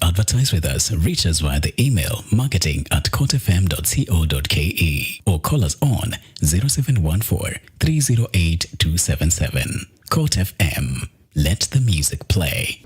advertise with us, reach us via the email marketing@courtfm.co.ke or call us on 0714 308 277. Court FM. Let the music play.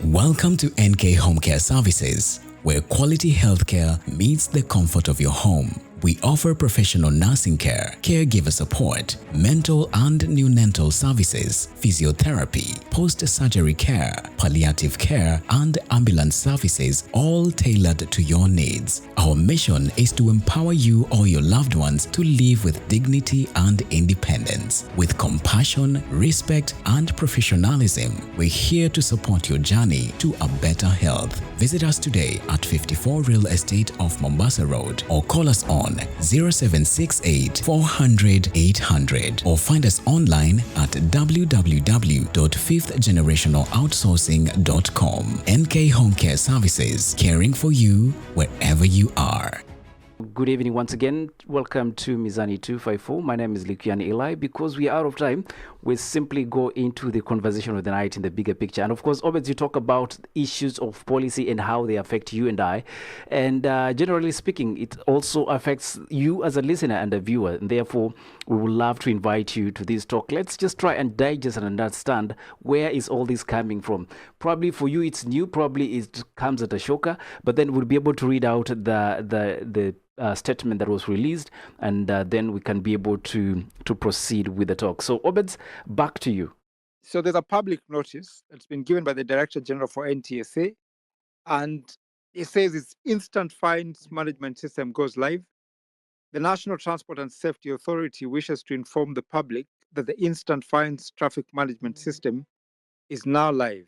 Welcome to NK Home Care Services, where quality healthcare meets the comfort of your home. We offer professional nursing care, caregiver support, mental and neonatal services, physiotherapy, post-surgery care, palliative care, and ambulance services, all tailored to your needs. Our mission is to empower you or your loved ones to live with dignity and independence. With compassion, respect, and professionalism, we're here to support your journey to a better health. Visit us today at 54 Real Estate off Mombasa Road or call us on 0768 400 800 or find us online at www.fifthgenerationaloutsourcing.com. NK Home Care Services, caring for you wherever you are. Good evening once again. Welcome to Mizani 254. My name is Likian Eli. Because we are out of time, we simply go into the conversation of the night in the bigger picture. And of course, always you talk about issues of policy and how they affect you and I. And generally speaking, it also affects you as a listener and a viewer. And therefore, we would love to invite you to this talk. Let's just try and digest and understand where is all this coming from. Probably for you, it's new. Probably it comes at a shocker. But then we'll be able to read out the statement that was released, and then we can be able to proceed with the talk. So, Obeds, back to you. So there's a public notice that's been given by the Director General for NTSA, and it says its instant fines management system goes live. The National Transport and Safety Authority wishes to inform the public that the instant fines traffic management system is now live.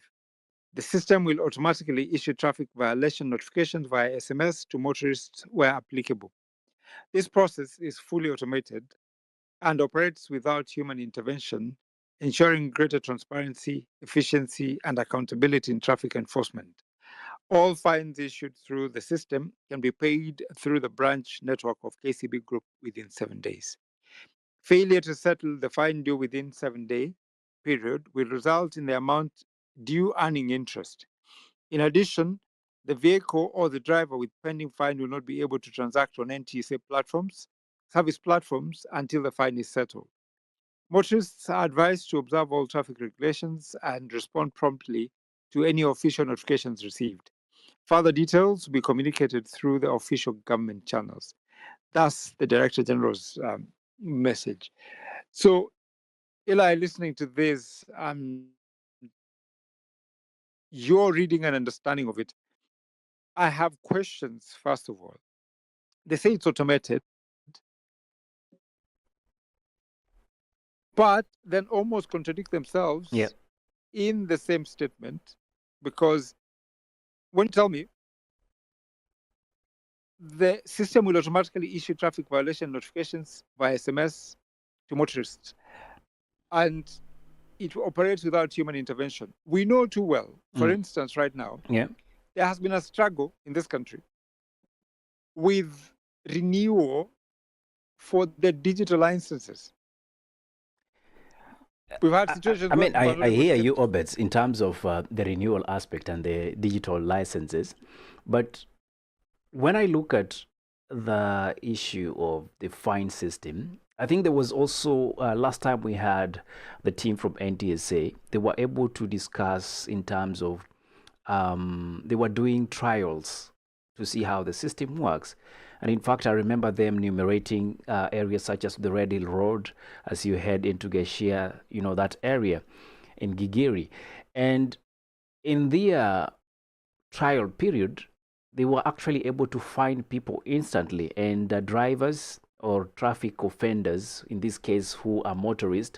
The system will automatically issue traffic violation notifications via SMS to motorists where applicable. This process is fully automated and operates without human intervention, ensuring greater transparency, efficiency, and accountability in traffic enforcement. All fines issued through the system can be paid through the branch network of KCB Group within 7 days. Failure to settle the fine due within 7-day period will result in the amount due earning interest. In addition, the vehicle or the driver with pending fine will not be able to transact on NTSA service platforms until the fine is settled. Motorists are advised to observe all traffic regulations and respond promptly to any official notifications received. Further details will be communicated through the official government channels. That's the Director General's message. So, Eli, listening to this, your reading and understanding of it, I have questions, first of all. They say it's automated, but then almost contradict themselves in the same statement, because when you tell me the system will automatically issue traffic violation notifications via SMS to motorists, and it operates without human intervention. We know too well, for instance, right now, there has been a struggle in this country with renewal for the digital licenses. We've had situations. I hear you, Obeds, in terms of the renewal aspect and the digital licenses. But when I look at the issue of the fine system, I think there was also, last time we had the team from NTSA, they were able to discuss in terms of, they were doing trials to see how the system works. And in fact, I remember them enumerating areas such as the Red Hill Road as you head into Geshia, that area in Gigiri. And in their trial period, they were actually able to find people instantly, and drivers or traffic offenders, in this case, who are motorists,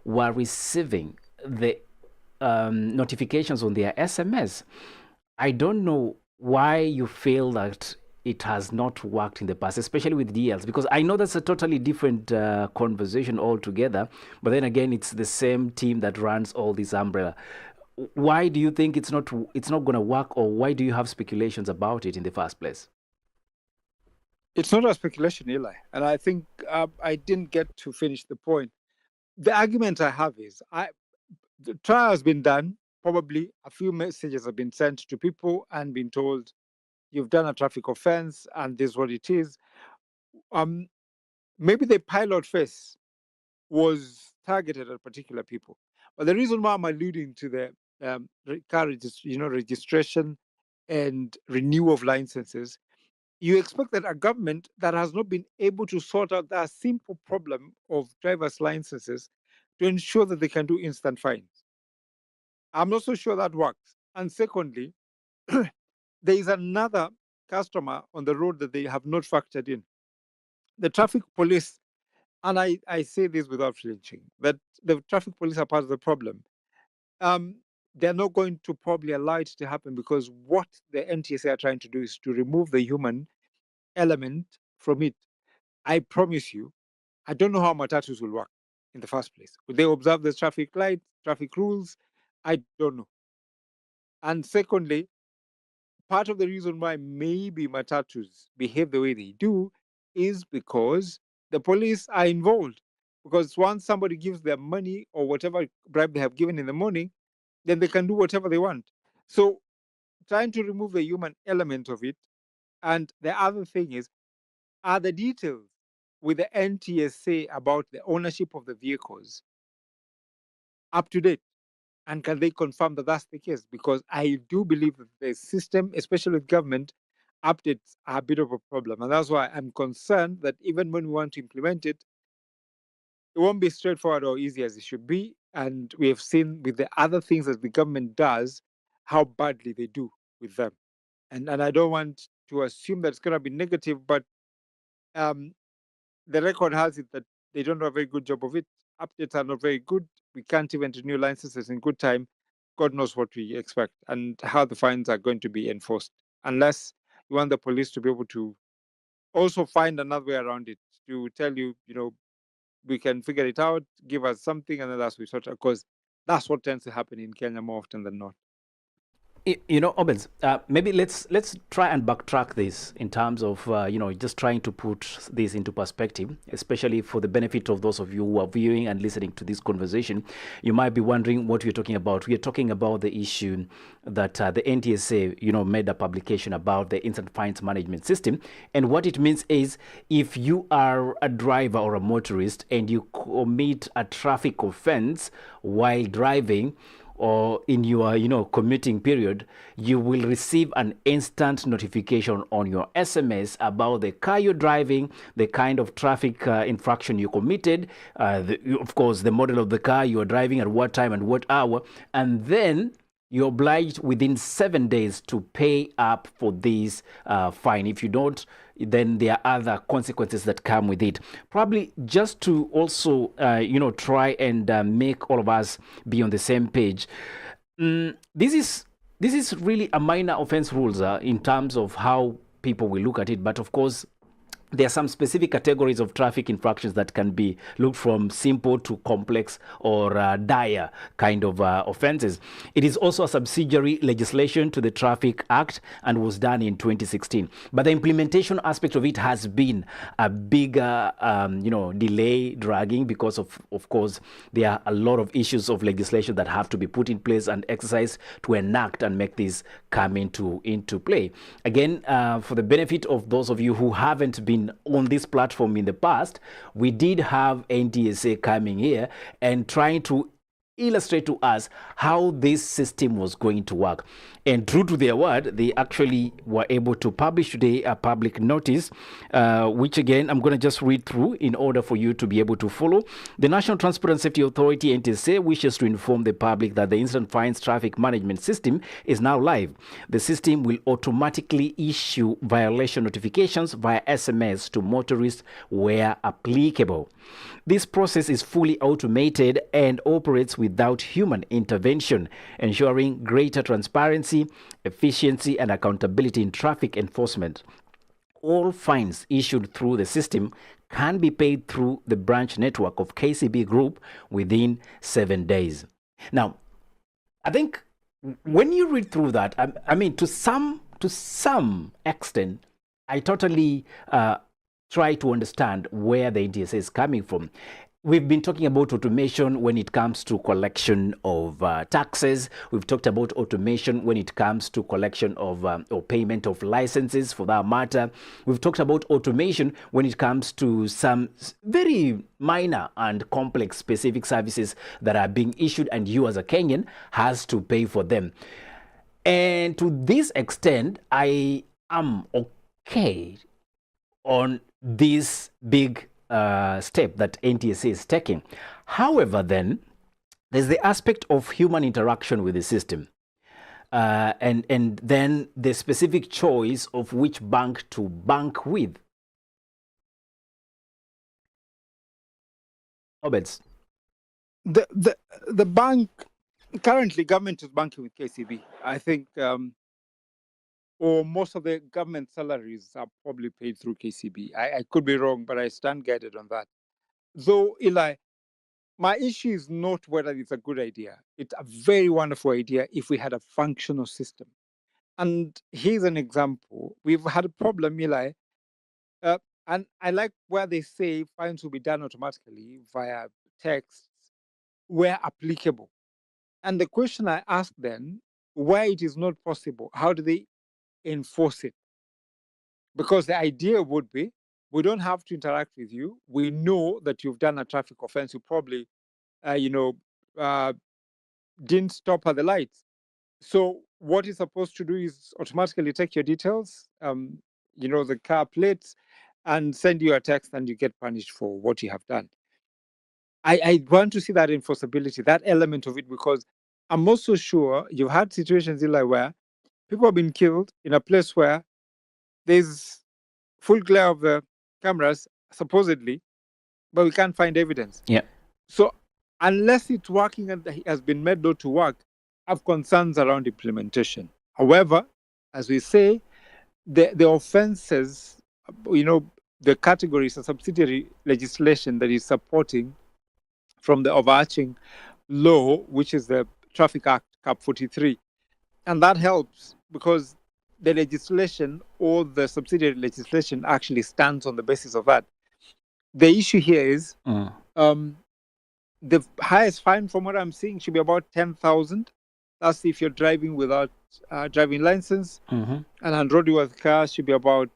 were receiving the notifications on their SMS. I don't know why you feel that it has not worked in the past, especially with DLs, because I know that's a totally different conversation altogether. But then again, it's the same team that runs all this umbrella. Why do you think it's not going to work, or why do you have speculations about it in the first place? It's not a speculation, Eli, and I think I didn't get to finish the point. The argument I have is the trial has been done, probably a few messages have been sent to people and been told, you've done a traffic offense and this is what it is. Maybe the pilot phase was targeted at particular people. But the reason why I'm alluding to the car registration and renewal of licenses, you expect that a government that has not been able to sort out that simple problem of driver's licenses to ensure that they can do instant fines. I'm not so sure that works. And secondly, there is another customer on the road that they have not factored in. The traffic police, and I say this without flinching, that the traffic police are part of the problem. They're not going to probably allow it to happen, because what the NTSA are trying to do is to remove the human element from it. I promise you, I don't know how matatus will work in the first place. Will they observe the traffic lights, traffic rules? I don't know. And secondly, part of the reason why maybe matatus behave the way they do is because the police are involved. Because once somebody gives them money or whatever bribe they have given in the morning, then they can do whatever they want. So trying to remove the human element of it. And the other thing is, are the details with the NTSA about the ownership of the vehicles up to date? And can they confirm that that's the case? Because I do believe that the system, especially with government, updates are a bit of a problem. And that's why I'm concerned that even when we want to implement it, it won't be straightforward or easy as it should be. And we have seen with the other things that the government does, how badly they do with them. And I don't want to assume that it's going to be negative, but the record has it that they don't do a very good job of it. Updates are not very good. We can't even renew licenses in good time. God knows what we expect and how the fines are going to be enforced, unless you want the police to be able to also find another way around it, to tell you, we can figure it out, give us something, and then that's we sort of, because that's what tends to happen in Kenya more often than not. Obens, maybe let's try and backtrack this in terms of just trying to put this into perspective, especially for the benefit of those of you who are viewing and listening to this conversation. You might be wondering what we're talking about. We are talking about the issue that the NTSA made a publication about the instant fines management system, and what it means is, if you are a driver or a motorist and you commit a traffic offense while driving, or in your commuting period, you will receive an instant notification on your SMS about the car you're driving, the kind of traffic infraction you committed, of course, the model of the car you are driving, at what time and what hour, and then you're obliged within 7 days to pay up for this fine. If you don't, then there are other consequences that come with it. Probably just to also, try and make all of us be on the same page. This is really a minor offense rules in terms of how people will look at it. But of course, there are some specific categories of traffic infractions that can be looked from simple to complex or dire kind of offenses. It is also a subsidiary legislation to the Traffic Act and was done in 2016. But the implementation aspect of it has been a bigger, delay, dragging, because of course, there are a lot of issues of legislation that have to be put in place and exercised to enact and make this come into play. Again, for the benefit of those of you who haven't been on this platform in the past, we did have NTSA coming here and trying to illustrate to us how this system was going to work. And true to their word, they actually were able to publish today a public notice, which again, I'm going to just read through in order for you to be able to follow. The National Transport and Safety Authority, NTSA, wishes to inform the public that the Instant Fines Traffic Management System is now live. The system will automatically issue violation notifications via SMS to motorists where applicable. This process is fully automated and operates without human intervention, ensuring greater transparency, efficiency, and accountability in traffic enforcement. All fines issued through the system can be paid through the branch network of KCB Group within 7 days. Now, I think when you read through that, I mean, to some extent, I totally try to understand where the NTSA is coming from. we've been talking about automation when it comes to collection of taxes. We've talked about automation when it comes to collection of or payment of licenses, for that matter. We've talked about automation when it comes to some very minor and complex specific services that are being issued, and you as a Kenyan has to pay for them. And to this extent, I am okay on this big step that NTSA is taking. However, then, there's the aspect of human interaction with the system. And then the specific choice of which bank to bank with. Obeds. The bank, currently government is banking with KCB. I think, or most of the government salaries are probably paid through KCB. I could be wrong, but I stand guided on that. Though, Eli, my issue is not whether it's a good idea. It's a very wonderful idea if we had a functional system. And here's an example. We've had a problem, Eli, and I like where they say fines will be done automatically via text where applicable. And the question I ask then, where it is not possible, how do they enforce it? Because the idea would be, we don't have to interact with you. We know that you've done a traffic offense. You probably, didn't stop at the lights. So what it's supposed to do is automatically take your details, the car plates, and send you a text, and you get punished for what you have done. I want to see that enforceability, that element of it, because I'm also sure you've had situations in like where people have been killed in a place where there's full glare of the cameras, supposedly, but we can't find evidence. Yeah. So unless it's working and it has been made not to work, I have concerns around implementation. However, as we say, the offenses, the categories of subsidiary legislation that is supporting from the overarching law, which is the Traffic Act, Cap 43. And that helps because the legislation or the subsidiary legislation actually stands on the basis of that. The issue here is the highest fine, from what I'm seeing, should be about 10,000. That's if you're driving without driving license. And on road with cars should be about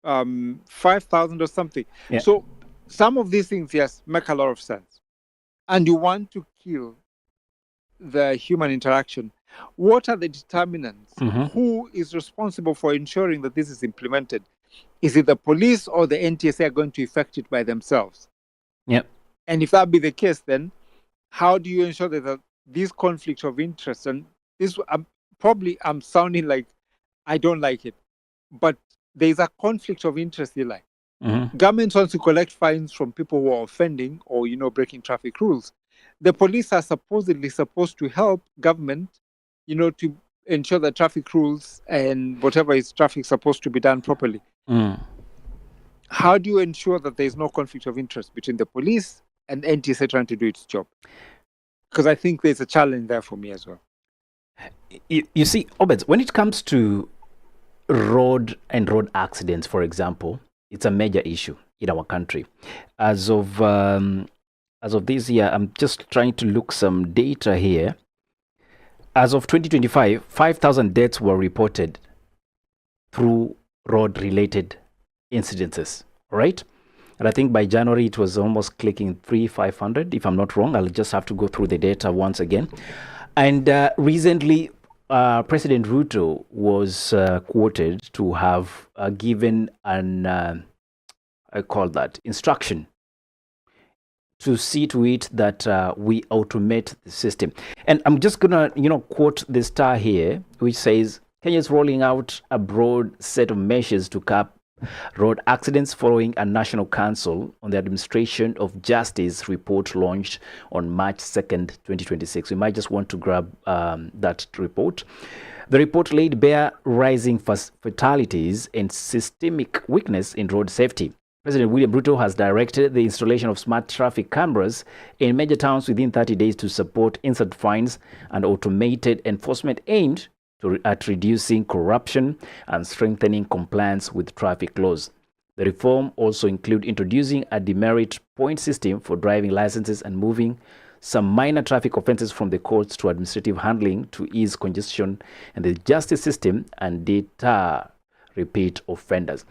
5,000 or something. Yeah. So some of these things, yes, make a lot of sense. And you want to kill the human interaction. What are the determinants? Who is responsible for ensuring that this is implemented? Is it the police or the NTSA are going to effect it by themselves? Yep. And if that be the case, then how do you ensure that this conflict of interest, and this I'm sounding like I don't like it, but there is a conflict of interest, Eli. Government wants to collect fines from people who are offending or breaking traffic rules. The police are supposedly supposed to help government, to ensure that traffic rules and whatever is traffic supposed to be done properly. How do you ensure that there is no conflict of interest between the police and NTSA trying to do its job? Because I think there's a challenge there for me as well. You see, Obed, when it comes to road accidents, for example, it's a major issue in our country. As of this year, I'm just trying to look some data here. As of 2025, 5,000 deaths were reported through road-related incidences, right? And I think by January, it was almost clicking 500, if I'm not wrong. I'll just have to go through the data once again. And recently, President Ruto was quoted to have given an, instruction to see to it that we automate the system. And I'm just gonna, quote the star here, which says, Kenya is rolling out a broad set of measures to cap road accidents following a National Council on the Administration of Justice report launched on March 2nd, 2026. We might just want to grab that report. The report laid bare rising fatalities and systemic weakness in road safety. President William Ruto has directed the installation of smart traffic cameras in major towns within 30 days to support instant fines and automated enforcement aimed at reducing corruption and strengthening compliance with traffic laws. The reform also include introducing a demerit point system for driving licenses and moving some minor traffic offenses from the courts to administrative handling to ease congestion in the justice system and deter repeat offenders.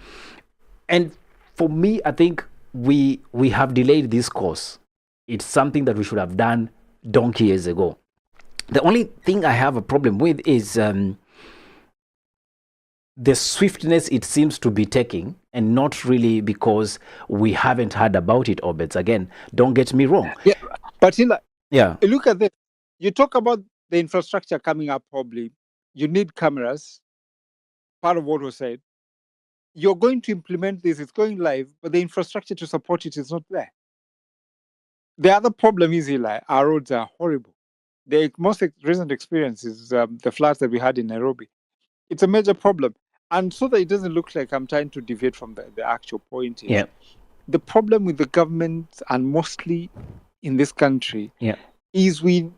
And for me, I think we have delayed this course. It's something that we should have done donkey years ago. The only thing I have a problem with is the swiftness it seems to be taking, and not really because we haven't heard about it, Obeds. Again, don't get me wrong. Yeah, but Yeah. look at this. You talk about the infrastructure coming up probably. You need cameras, part of what was said. You're going to implement this, it's going live, but the infrastructure to support it is not there. The other problem is, Eli, our roads are horrible. The most recent experience is the floods that we had in Nairobi. It's a major problem. And so that it doesn't look like I'm trying to deviate from the actual point is, Yeah. the problem with the government, and mostly in this country, Yeah. is we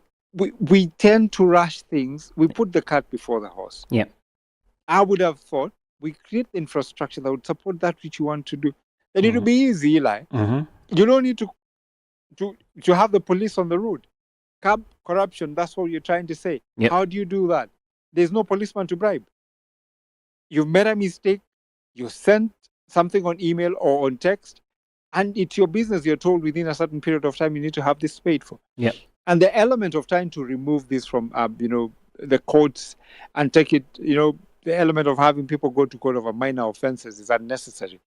tend to rush things. We put the cart before the horse. Yeah. I would have thought we create the infrastructure that would support that which you want to do. Then it will be easy, Eli. You don't need to have the police on the road. Curb corruption, that's what you're trying to say. Yep. How do you do that? There's no policeman to bribe. You've made a mistake, you sent something on email or on text, and it's your business. You're told within a certain period of time you need to have this paid for. Yeah. And the element of trying to remove this from the courts and take it, the element of having people go to court over minor offenses is unnecessary.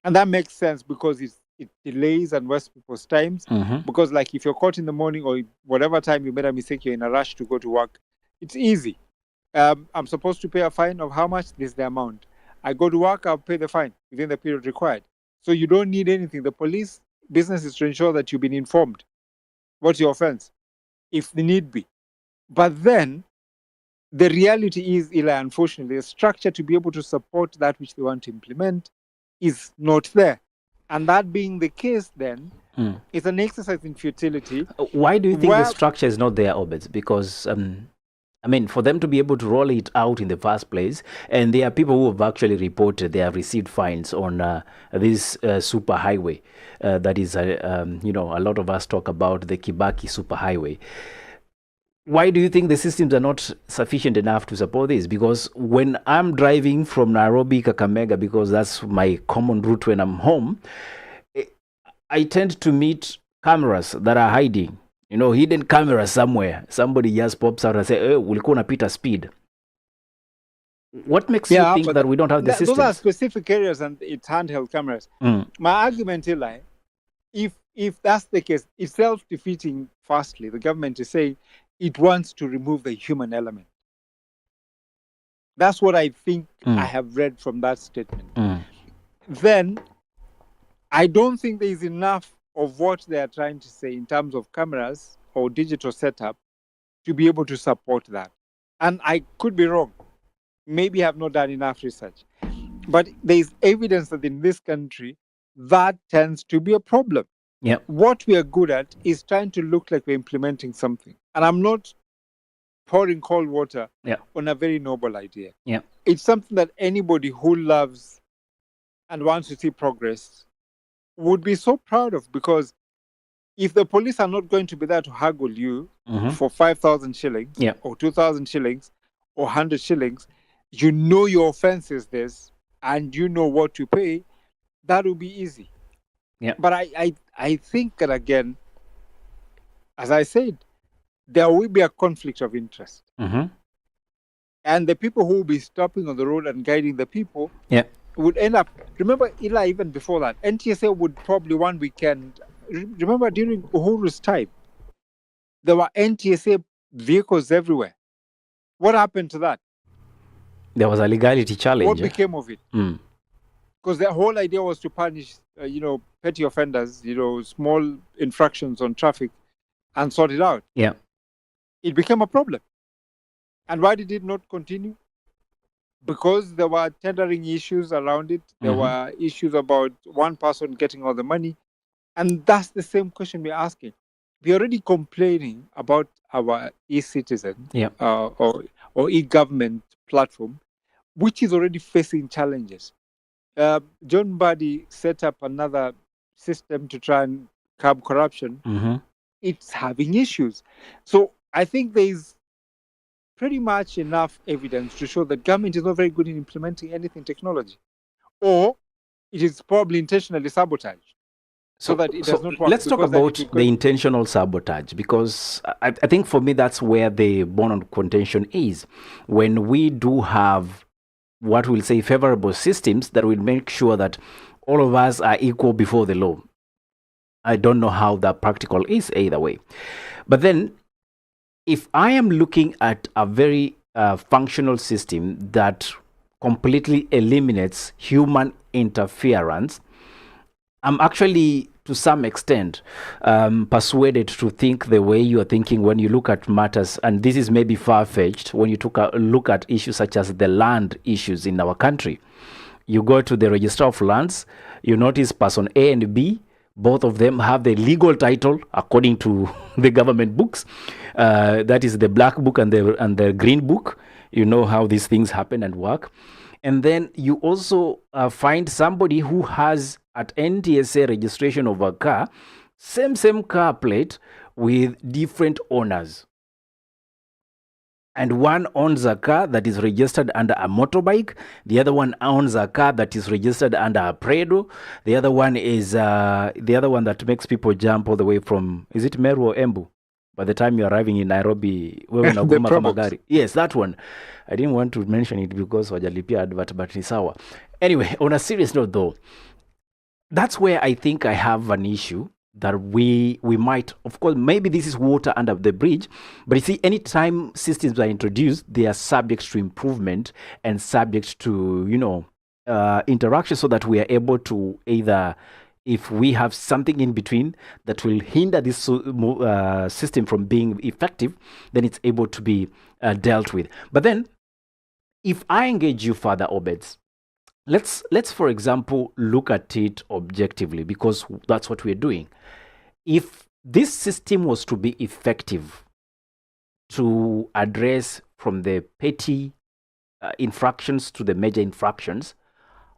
And that makes sense because it delays and wastes people's times. Because like if you're caught in the morning or whatever time you made a mistake, you're in a rush to go to work, it's easy. I'm supposed to pay a fine of how much? This is the amount. I go to work, I'll pay the fine within the period required. So you don't need anything. The police business is to ensure that you've been informed. What's your offense? If the need be. But then the reality is, Eli, unfortunately, the structure to be able to support that which they want to implement is not there. And that being the case, then, it's an exercise in futility. Why do you think the structure is not there, Obed? Because, for them to be able to roll it out in the first place, and there are people who have actually reported they have received fines on this super highway. That is, a lot of us talk about the Kibaki super highway. Why do you think the systems are not sufficient enough to support this? Because when I'm driving from Nairobi, Kakamega, because that's my common route when I'm home, I tend to meet cameras that are hiding. Hidden cameras somewhere. Somebody just pops out and say, "Hey, ulikuwa unapita speed." What makes you think that we don't have the systems? Those are specific areas and it's handheld cameras. My argument, Eli, if that's the case, it's self-defeating. Firstly, the government is saying it wants to remove the human element. That's what I think I have read from that statement. Then, I don't think there is enough of what they are trying to say in terms of cameras or digital setup to be able to support that. And I could be wrong. Maybe I have not done enough research. But there is evidence that in this country, that tends to be a problem. Yep. What we are good at is trying to look like we're implementing something. And I'm not pouring cold water on a very noble idea. Yeah. It's something that anybody who loves and wants to see progress would be so proud of, because if the police are not going to be there to haggle you for 5,000 shillings or 2,000 shillings or 100 shillings, your offense is this and you know what to pay, that will be easy. Yeah. But I think that, again, as I said, there will be a conflict of interest. And the people who will be stopping on the road and guiding the people would end up... Remember, Eli, even before that, NTSA would probably one weekend... Remember during Uhuru's time, there were NTSA vehicles everywhere. What happened to that? There was a legality challenge. What became of it? Because the whole idea was to punish, petty offenders, small infractions on traffic and sort it out. Yeah. It became a problem. And why did it not continue? Because there were tendering issues around it. There were issues about one person getting all the money. And that's the same question we're asking. We're already complaining about our e-citizen or e-government platform, which is already facing challenges. John Mbadi set up another system to try and curb corruption. It's having issues. So I think there is pretty much enough evidence to show that government is not very good in implementing anything technology, or it is probably intentionally sabotaged so that it does not work. Let's talk about the intentional sabotage, because I think for me that's where the bone of contention is. When we do have what we'll say favorable systems that will make sure that all of us are equal before the law. I don't know how that practical is either way. But then if I am looking at a very functional system that completely eliminates human interference, I'm actually, to some extent, persuaded to think the way you are thinking when you look at matters, and this is maybe far-fetched, when you look at issues such as the land issues in our country. You go to the Register of Lands, you notice person A and B, both of them have the legal title according to the government books. That is the black book and the green book. You know how these things happen and work. And then you also find somebody who has at NTSA registration of a car, same car plate with different owners. And one owns a car that is registered under a motorbike. The other one owns a car that is registered under a Prado. The other one is the other one that makes people jump all the way from, is it Meru or Embu? By the time you're arriving in Nairobi, yes, that one. I didn't want to mention it because wajalipia advert, but it's sour. Anyway, on a serious note though, that's where I think I have an issue that we might, of course, maybe this is water under the bridge, but you see, anytime systems are introduced, they are subject to improvement and subject to, interaction, so that we are able to either, if we have something in between that will hinder this system from being effective, then it's able to be dealt with. But then, if I engage you further, Obeds, let's for example look at it objectively, because that's what we're doing. If this system was to be effective to address from the petty infractions to the major infractions,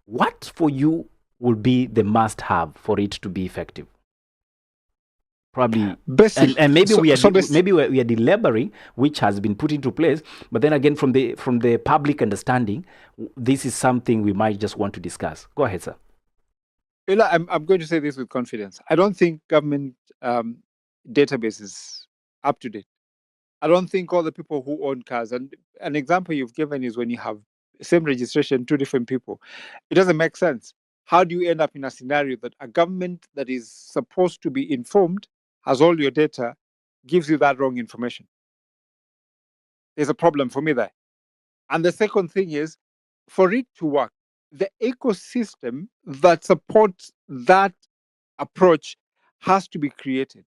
what for you will be the must-have for it to be effective? Probably, and maybe we are deliberating which has been put into place, but then again, from the public understanding, this is something we might just want to discuss. Go ahead, sir. I'm going to say this with confidence. I don't think government database is up to date. I don't think all the people who own cars, and an example you've given is when you have same registration, two different people. It doesn't make sense. How do you end up in a scenario that a government that is supposed to be informed, has all your data, gives you that wrong information? There's a problem for me there. And the second thing is, for it to work, the ecosystem that supports that approach has to be created.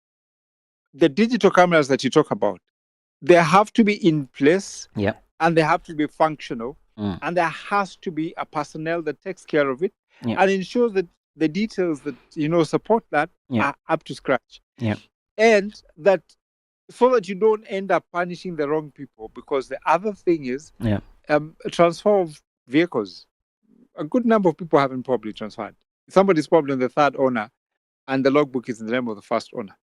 The digital cameras that you talk about, they have to be in place, and they have to be functional, and there has to be a personnel that takes care of it and ensures that the details that support that are up to scratch. And that, so that you don't end up punishing the wrong people. Because the other thing is, transfer of vehicles. A good number of people haven't probably transferred. Somebody's probably the third owner, and the logbook is in the name of the first owner.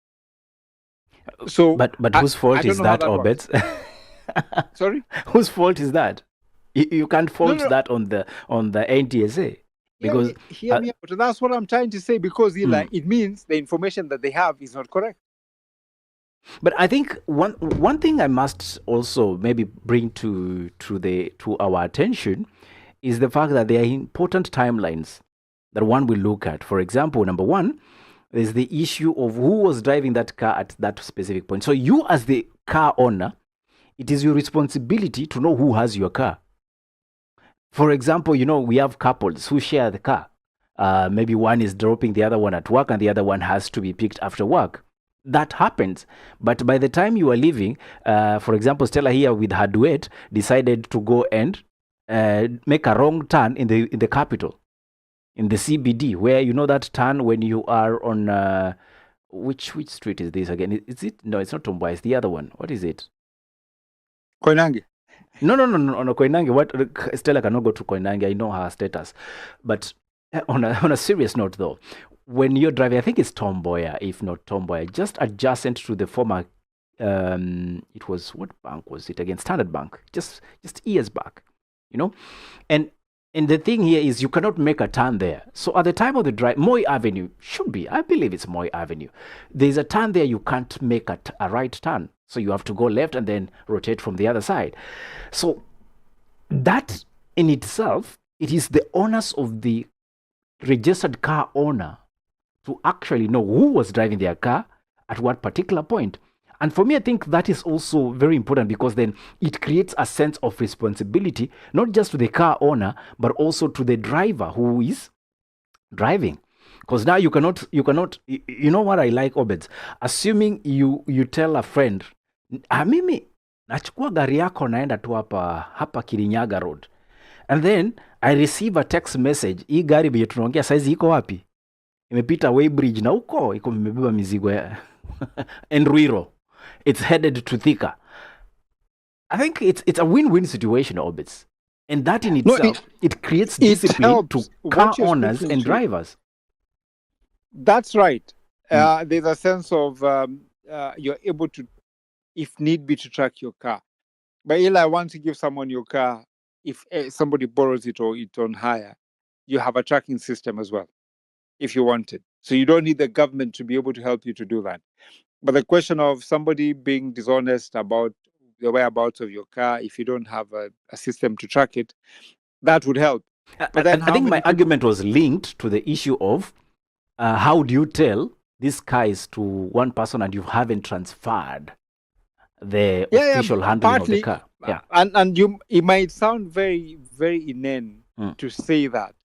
So, but whose fault is that, Obed? Sorry, whose fault is that? You can't fault that on the NTSA, because hear me out. That's what I'm trying to say. Because it means the information that they have is not correct. But I think one thing I must also maybe bring to our attention is the fact that there are important timelines that one will look at. For example, number one, there's the issue of who was driving that car at that specific point. So you, as the car owner, it is your responsibility to know who has your car. For example, we have couples who share the car. Maybe one is dropping the other one at work, and the other one has to be picked after work. That happens. But by the time you are leaving, for example, Stella here with her duet decided to go and make a wrong turn in the capital, in the CBD, where that turn when you are on which street is this again? Is it? No, it's not Tomboy. It's the other one. What is it? Koinange. No, Koinange. What? Stella cannot go to Koinange. I know her status, but On a serious note, though, when you're driving, I think it's Tom Boyer, if not Tom Boyer, just adjacent to the former, it was, what bank was it again? Standard Bank, just years back, you know? And the thing here is you cannot make a turn there. So at the time of the drive, Moy Avenue should be, I believe it's Moy Avenue. There's a turn there, you can't make a right turn. So you have to go left and then rotate from the other side. So that in itself, it is the onus of the registered car owner to actually know who was driving their car at what particular point. And for me, I think that is also very important, because then it creates a sense of responsibility, not just to the car owner, but also to the driver who is driving. Because now you cannot, you know what I like, Obeds? Assuming you tell a friend, mimi, nachukua gari yako naenda tu hapa Kirinyaga Road. And then I receive a text message, hii gari bije tunaongea saizi iko wapi? Imepita Weybridge na huko iko imebeba mizigo ya and Ruiro. It's headed to Thika. I think it's a win-win situation, Obits. And that in itself, it creates discipline to car owners and drivers. That's right. There's a sense of you're able to, if need be, to track your car. But Eli, once you give someone your car, if somebody borrows it or it's on hire, you have a tracking system as well, if you want it. So you don't need the government to be able to help you to do that. But the question of somebody being dishonest about the whereabouts of your car, if you don't have a system to track it, that would help. But then I think my argument was linked to the issue of how do you tell this car is to one person and you haven't transferred the official handling partly, of the car. Yeah. And it might sound very, very inane to say that.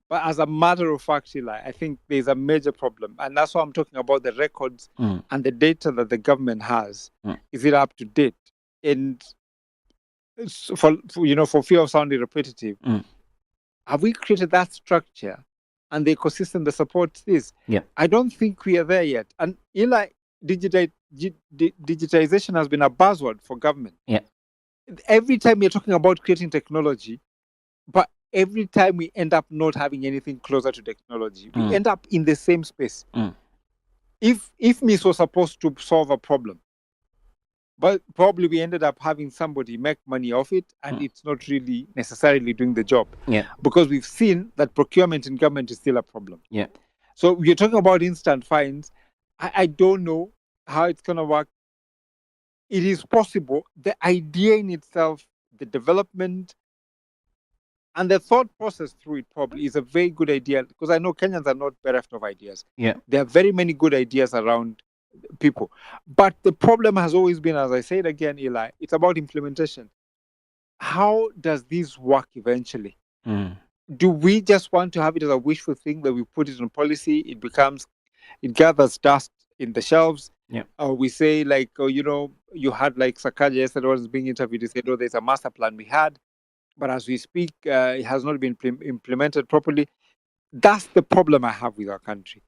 But as a matter of fact, Eli, I think there's a major problem. And that's why I'm talking about the records and the data that the government has. Is it up to date? And for fear of sounding repetitive, have we created that structure and the ecosystem that supports this? Yeah. I don't think we are there yet. And Eli, digitization has been a buzzword for government. Yeah. Every time we're talking about creating technology, but every time we end up not having anything closer to technology, we end up in the same space. If MIS was supposed to solve a problem, but probably we ended up having somebody make money off it, and it's not really necessarily doing the job. Yeah. Because we've seen that procurement in government is still a problem. Yeah. So we're talking about instant fines. I don't know how it's going to work. It is possible. The idea in itself, the development, and the thought process through it probably is a very good idea, because I know Kenyans are not bereft of ideas. Yeah. There are very many good ideas around people. But the problem has always been, as I said again, Eli, it's about implementation. How does this work eventually? Do we just want to have it as a wishful thing that we put it on policy, it gathers dust in the shelves? Yeah. Or we say, like, you had like Sakaja yesterday was being interviewed, he said, there's a master plan we had, but as we speak, it has not been implemented properly. That's the problem I have with our country.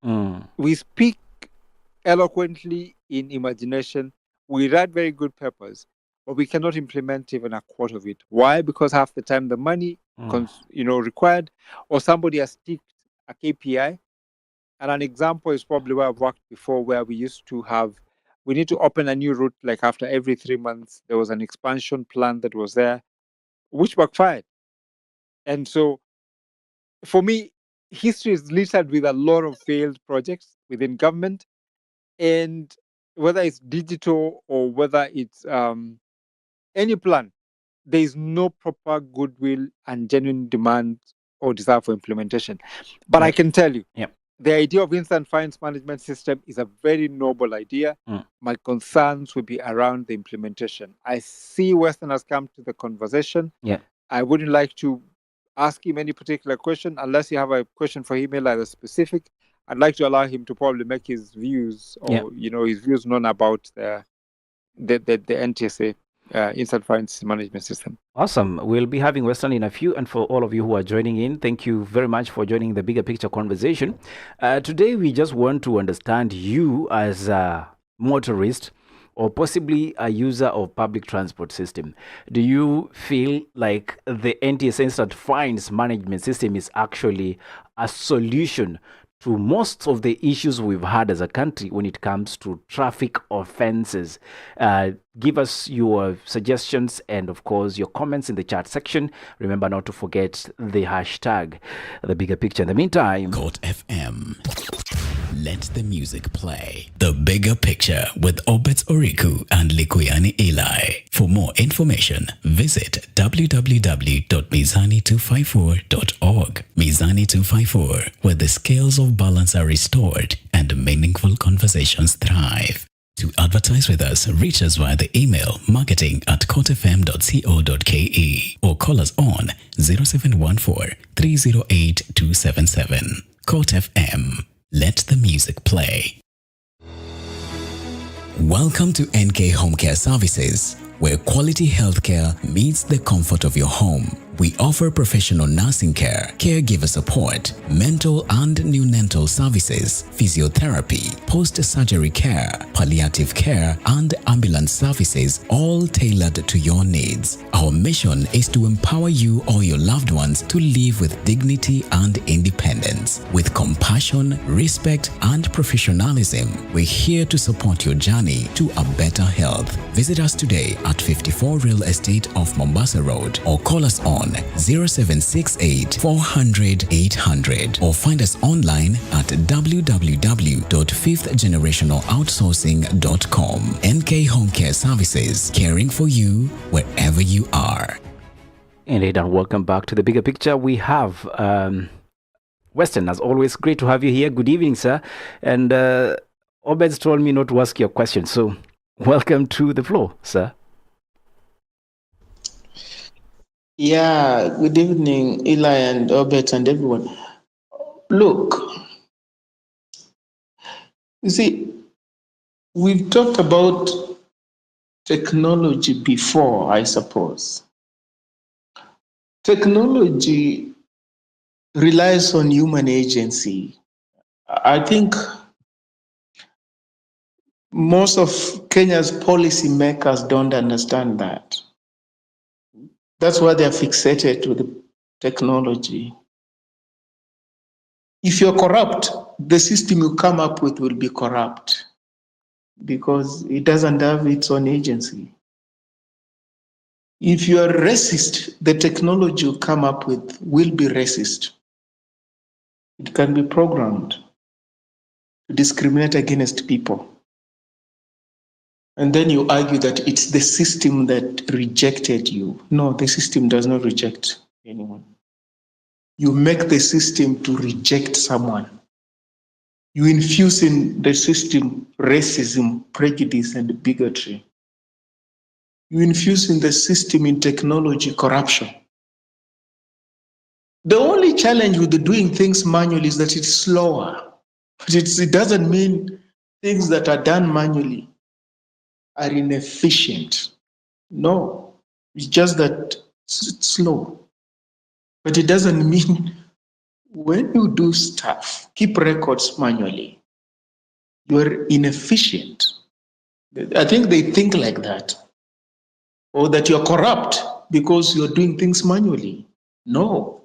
We speak eloquently in imagination. We write very good papers, but we cannot implement even a quarter of it. Why? Because half the time the money required, or somebody has ticked a KPI. And an example is probably where I've worked before, where we used to we need to open a new route, like after every 3 months. There was an expansion plan that was there, which backfired. And so for me, history is littered with a lot of failed projects within government. And whether it's digital or whether it's any plan, there is no proper goodwill and genuine demand or desire for implementation. But I can tell you, the idea of instant fines management system is a very noble idea. My concerns would be around the implementation. I see Western has come to the conversation. I wouldn't like to ask him any particular question unless you have a question for him, like a specific. I'd like to allow him to probably make his views or his views known about the NTSA instant fines management system. Awesome. We'll be having Western in a few, and for all of you who are joining in, thank you very much for joining the bigger picture conversation. Today we just want to understand you as a motorist. or possibly a user of public transport system, do you feel like the NTSA instant fines management system is actually a solution to most of the issues we've had as a country when it comes to traffic offenses? Give us your suggestions and, of course, your comments in the chat section. Remember not to forget the hashtag, the bigger picture. In the meantime, Court FM. Let the music play. The Bigger Picture with Obet Oriku and Likuyani Eli. For more information, visit www.mizani254.org. Mizani 254, where the scales of balance are restored and meaningful conversations thrive. To advertise with us, reach us via the email marketing@courtfm.co.ke or call us on 0714 308 277. Court FM. Let the music play. Welcome to NK Home Care Services, where quality healthcare meets the comfort of your home. We offer professional nursing care, caregiver support, mental and neonatal services, physiotherapy, post-surgery care, palliative care, and ambulance services, all tailored to your needs. Our mission is to empower you or your loved ones to live with dignity and independence. With compassion, respect, and professionalism, we're here to support your journey to a better health. Visit us today at 54 Real Estate off Mombasa Road or call us on 0768 400 800 or find us online at www.fifthgenerationaloutsourcing.com. NK Home Care Services, caring for you wherever you are. and welcome back to the bigger picture. We have Weston, as always. Great to have you here. Good evening, sir. And Obed's told me not to ask your question, so welcome to the floor, sir. Yeah, good evening, Eli and Obet and everyone. Look, you see, we've talked about technology before, I suppose. Technology relies on human agency. I think most of Kenya's policymakers don't understand that. That's why they're fixated with the technology. If you're corrupt, the system you come up with will be corrupt because it doesn't have its own agency. If you are racist, the technology you come up with will be racist. It can be programmed to discriminate against people. And then you argue that it's the system that rejected you. No, the system does not reject anyone. You make the system to reject someone. You infuse in the system racism, prejudice, and bigotry. You infuse in the system, in technology, corruption. The only challenge with doing things manually is that it's slower. But it doesn't mean things that are done manually are inefficient. No, it's just that it's slow. But it doesn't mean when you do stuff, keep records manually, you're inefficient. I think they think like that. Or that you're corrupt because you're doing things manually. No.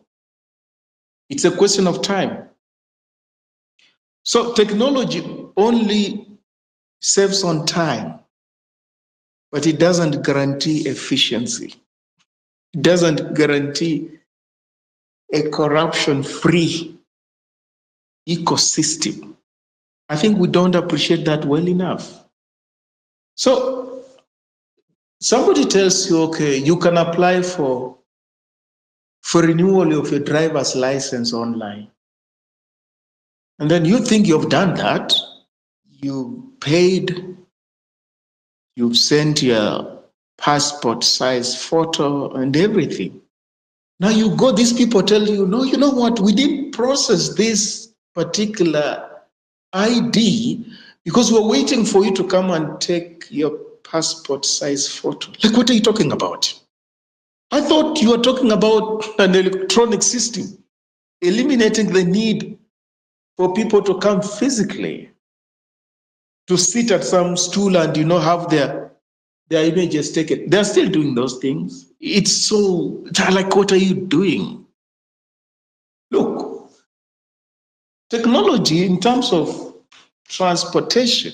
It's a question of time. So technology only saves on time, but it doesn't guarantee efficiency. It doesn't guarantee a corruption-free ecosystem. I think we don't appreciate that well enough. So somebody tells you, okay, you can apply for renewal of your driver's license online. And then you think you've done that, you paid, you've sent your passport size photo and everything. Now you go, these people tell you, no, you know what, we didn't process this particular ID because we're waiting for you to come and take your passport size photo. Like, what are you talking about? I thought you were talking about an electronic system, eliminating the need for people to come physically to sit at some stool and, have their images taken. They're still doing those things. It's so, like, what are you doing? Look, technology in terms of transportation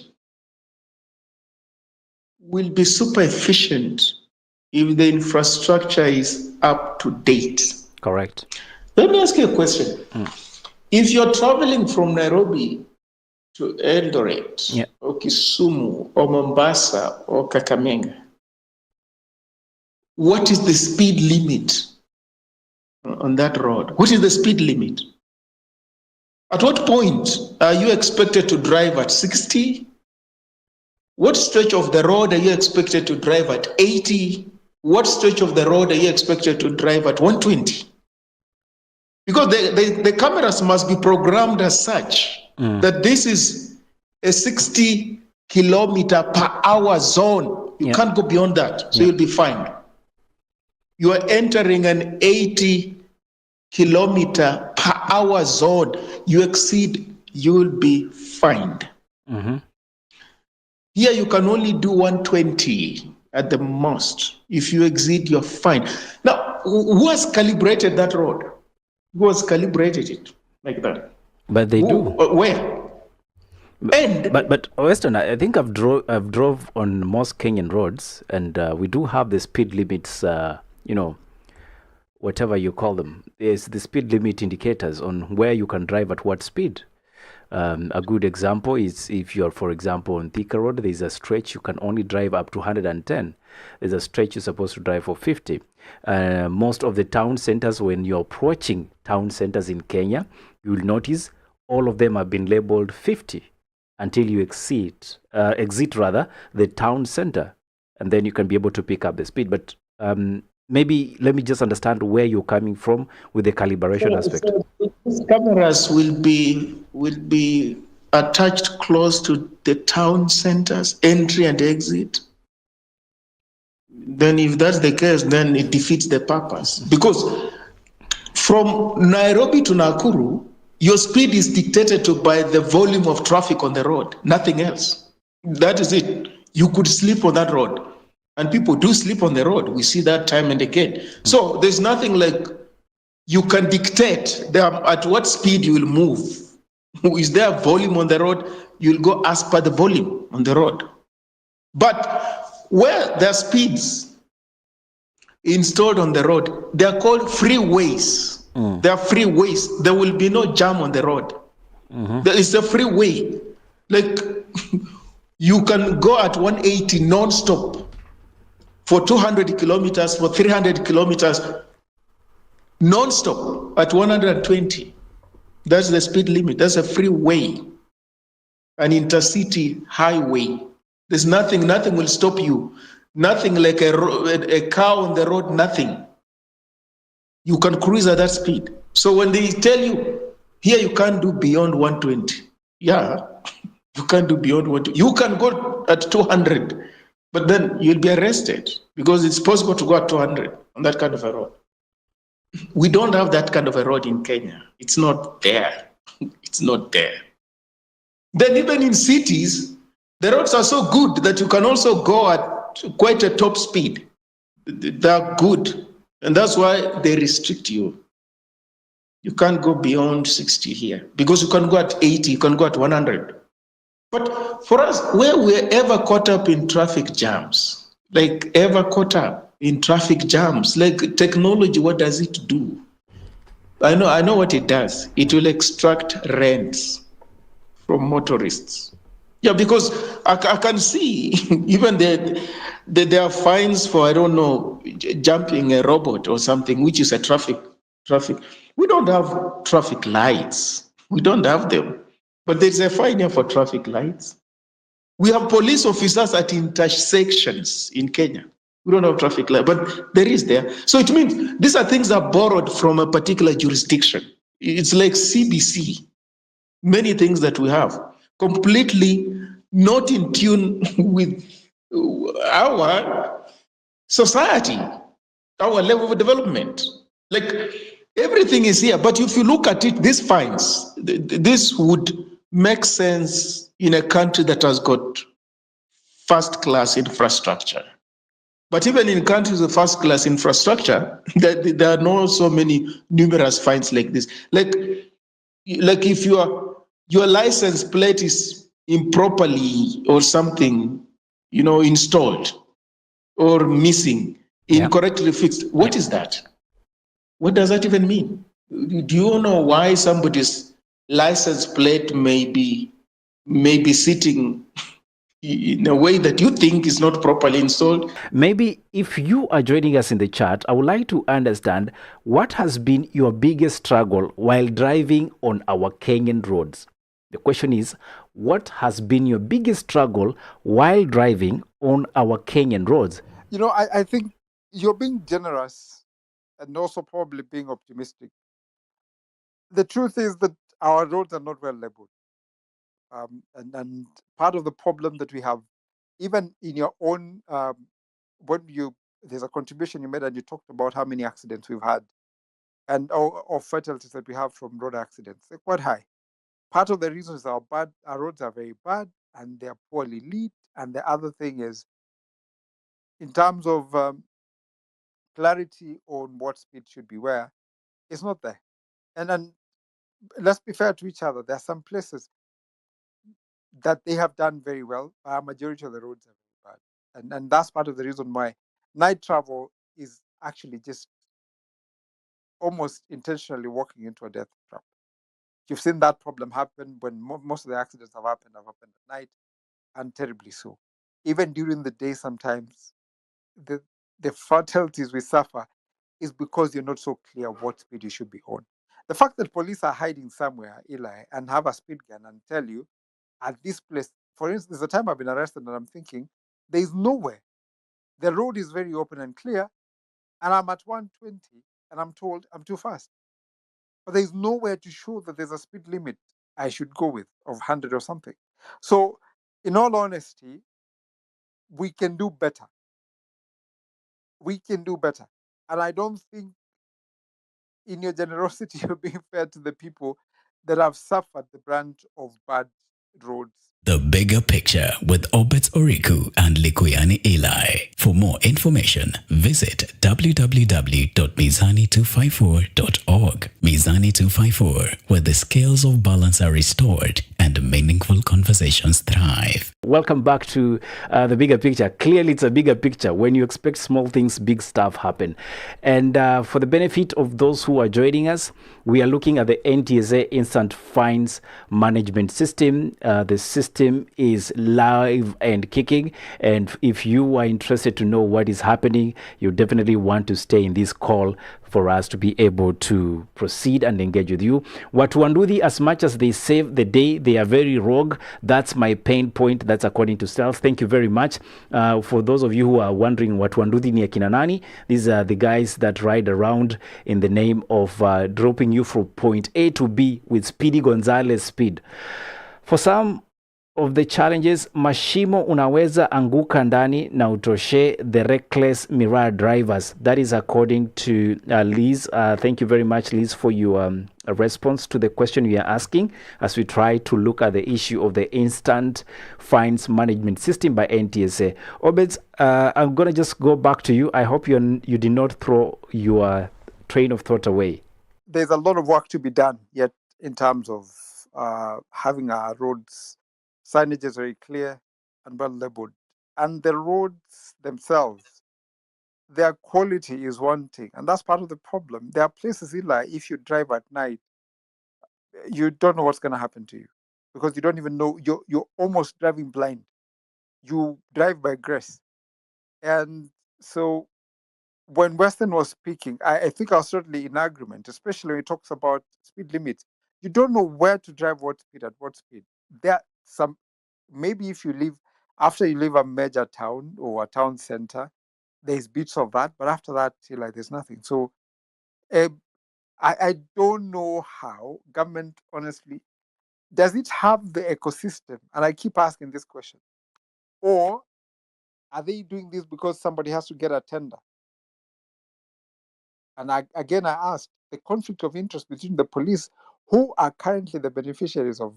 will be super efficient if the infrastructure is up to date. Correct. Let me ask you a question. If you're traveling from Nairobi to Eldoret, or Kisumu, or Mombasa, or Kakamega, what is the speed limit on that road? What is the speed limit? At what point are you expected to drive at 60? What stretch of the road are you expected to drive at 80? What stretch of the road are you expected to drive at 120? Because the cameras must be programmed as such that this is a 60 kilometer per hour zone. You can't go beyond that, so you'll be fined. You are entering an 80 kilometer per hour zone. You exceed, you will be fined. Here you can only do 120 at the most. If you exceed, you're fined. Now, who has calibrated that road? Who has calibrated it like that? But they do. Where? But Weston, I think I've drove on most Kenyan roads, and we do have the speed limits. Whatever you call them, there's the speed limit indicators on where you can drive at what speed. A good example is if you're, for example, on Thika Road, there's a stretch you can only drive up to 110. There's a stretch you're supposed to drive for 50. Most of the town centers, when you're approaching town centers in Kenya, you'll notice all of them have been labeled 50 until you exit the town center, and then you can be able to pick up the speed. But maybe let me just understand where you're coming from with the calibration aspect. So these cameras will be attached close to the town centers, entry and exit. Then if that's the case, then it defeats the purpose. Because from Nairobi to Nakuru, your speed is dictated to by the volume of traffic on the road, nothing else. That is it. You could sleep on that road. And people do sleep on the road. We see that time and again. So there's nothing like you can dictate at what speed you will move. Is there a volume on the road? You'll go as per the volume on the road. But where there are speeds installed on the road, they are called freeways. They are freeways. There will be no jam on the road. There is a freeway. Like you can go at 180 non-stop for 200 kilometers, for 300 kilometers, non-stop at 120. That's the speed limit. That's a freeway, an intercity highway. There's nothing will stop you. Nothing like a car on the road, nothing. You can cruise at that speed. So when they tell you, here you can't do beyond 120. Yeah, you can't do beyond 120. You can go at 200, but then you'll be arrested because it's possible to go at 200 on that kind of a road. We don't have that kind of a road in Kenya. It's not there. It's not there. Then even in cities, the roads are so good that you can also go at quite a top speed. They're good. And that's why they restrict you. You can't go beyond 60 here because you can go at 80, you can go at 100. But for us, where we're ever caught up in traffic jams, like ever caught up in traffic jams, like technology, what does it do? I know what it does. It will extract rents from motorists. Yeah, because I can see even there are fines for, I don't know, jumping a robot or something, which is a traffic. We don't have traffic lights. We don't have them. But there's a fine here for traffic lights. We have police officers at intersections in Kenya. We don't have traffic light, but there is there. So it means these are things that are borrowed from a particular jurisdiction. It's like CBC. Many things that we have completely not in tune with our society, our level of development. Like everything is here, but if you look at it, these fines, this would make sense in a country that has got first-class infrastructure. But even in countries with first-class infrastructure, there are not so many numerous fines like this. Like if your license plate is improperly or something, installed or missing, Yeah. incorrectly fixed, what is that? What does that even mean? Do you know why somebody's license plate may be sitting in a way that you think is not properly installed? Maybe if you are joining us in the chat, I would like to understand what has been your biggest struggle while driving on our Kenyan roads. The question is, what has been your biggest struggle while driving on our Kenyan roads? I think you're being generous and also probably being optimistic. The truth is that our roads are not well labeled. And part of the problem that we have, even in your own, there's a contribution you made and you talked about how many accidents we've had and or fatalities that we have from road accidents. They're quite high. Part of the reason is our roads are very bad and they're poorly lit. And the other thing is, in terms of clarity on what speed should be where, it's not there. And then let's be fair to each other. There are some places that they have done very well, but a majority of the roads are very bad. And that's part of the reason why night travel is actually just almost intentionally walking into a death trap. You've seen that problem happen when most of the accidents have happened at night, and terribly so. Even during the day, sometimes the fatalities we suffer is because you're not so clear what speed you should be on. The fact that police are hiding somewhere, Eli, and have a speed gun and tell you at this place, for instance, the time I've been arrested and I'm thinking, there is nowhere. The road is very open and clear, and I'm at 120 and I'm told I'm too fast. But there's nowhere to show that there's a speed limit I should go with of 100 or something. So, in all honesty, we can do better. We can do better. And I don't think in your generosity, you're being fair to the people that have suffered the brunt of bad roads. The Bigger Picture with Obet Oriku and Likuyani Eli. For more information, visit www.mizani254.org. Mizani 254, where the scales of balance are restored and meaningful conversations thrive. Welcome back to The Bigger Picture. Clearly, it's a bigger picture. When you expect small things, big stuff happen. And for the benefit of those who are joining us, we are looking at the NTSA Instant Fines Management System. The system is live and kicking. And if you are interested to know what is happening, you definitely want to stay in this call for us to be able to proceed and engage with you. Watuandudhi, as much as they save the day, they are very rogue. That's my pain point. That's according to Stealth. Thank you very much. For those of you who are wondering Watuandudhi ni akina nani, these are the guys that ride around in the name of dropping you from point A to B with Speedy Gonzalez speed. For some of the challenges, mashimo unaweza anguka ndani na utoshe the reckless mirror drivers. That is according to Liz. Thank you very much, Liz, for your response to the question you are asking as we try to look at the issue of the instant fines management system by NTSA. Obed, I'm going to just go back to you. I hope you did not throw your train of thought away. There's a lot of work to be done yet in terms of having our roads signage is very clear and well labeled. And the roads themselves, their quality is one thing. And that's part of the problem. There are places, Eli, if you drive at night, you don't know what's going to happen to you because you don't even know. You're almost driving blind. You drive by grace. And so when Weston was speaking, I think I was certainly in agreement, especially when he talks about speed limits. You don't know where to drive what speed at what speed. There are some, maybe if you live, after you leave a major town or a town center, there's bits of that, but after that, like there's nothing. So I don't know how government, honestly, does it have the ecosystem? And I keep asking this question. Or are they doing this because somebody has to get a tender? And I asked the conflict of interest between the police, who are currently the beneficiaries of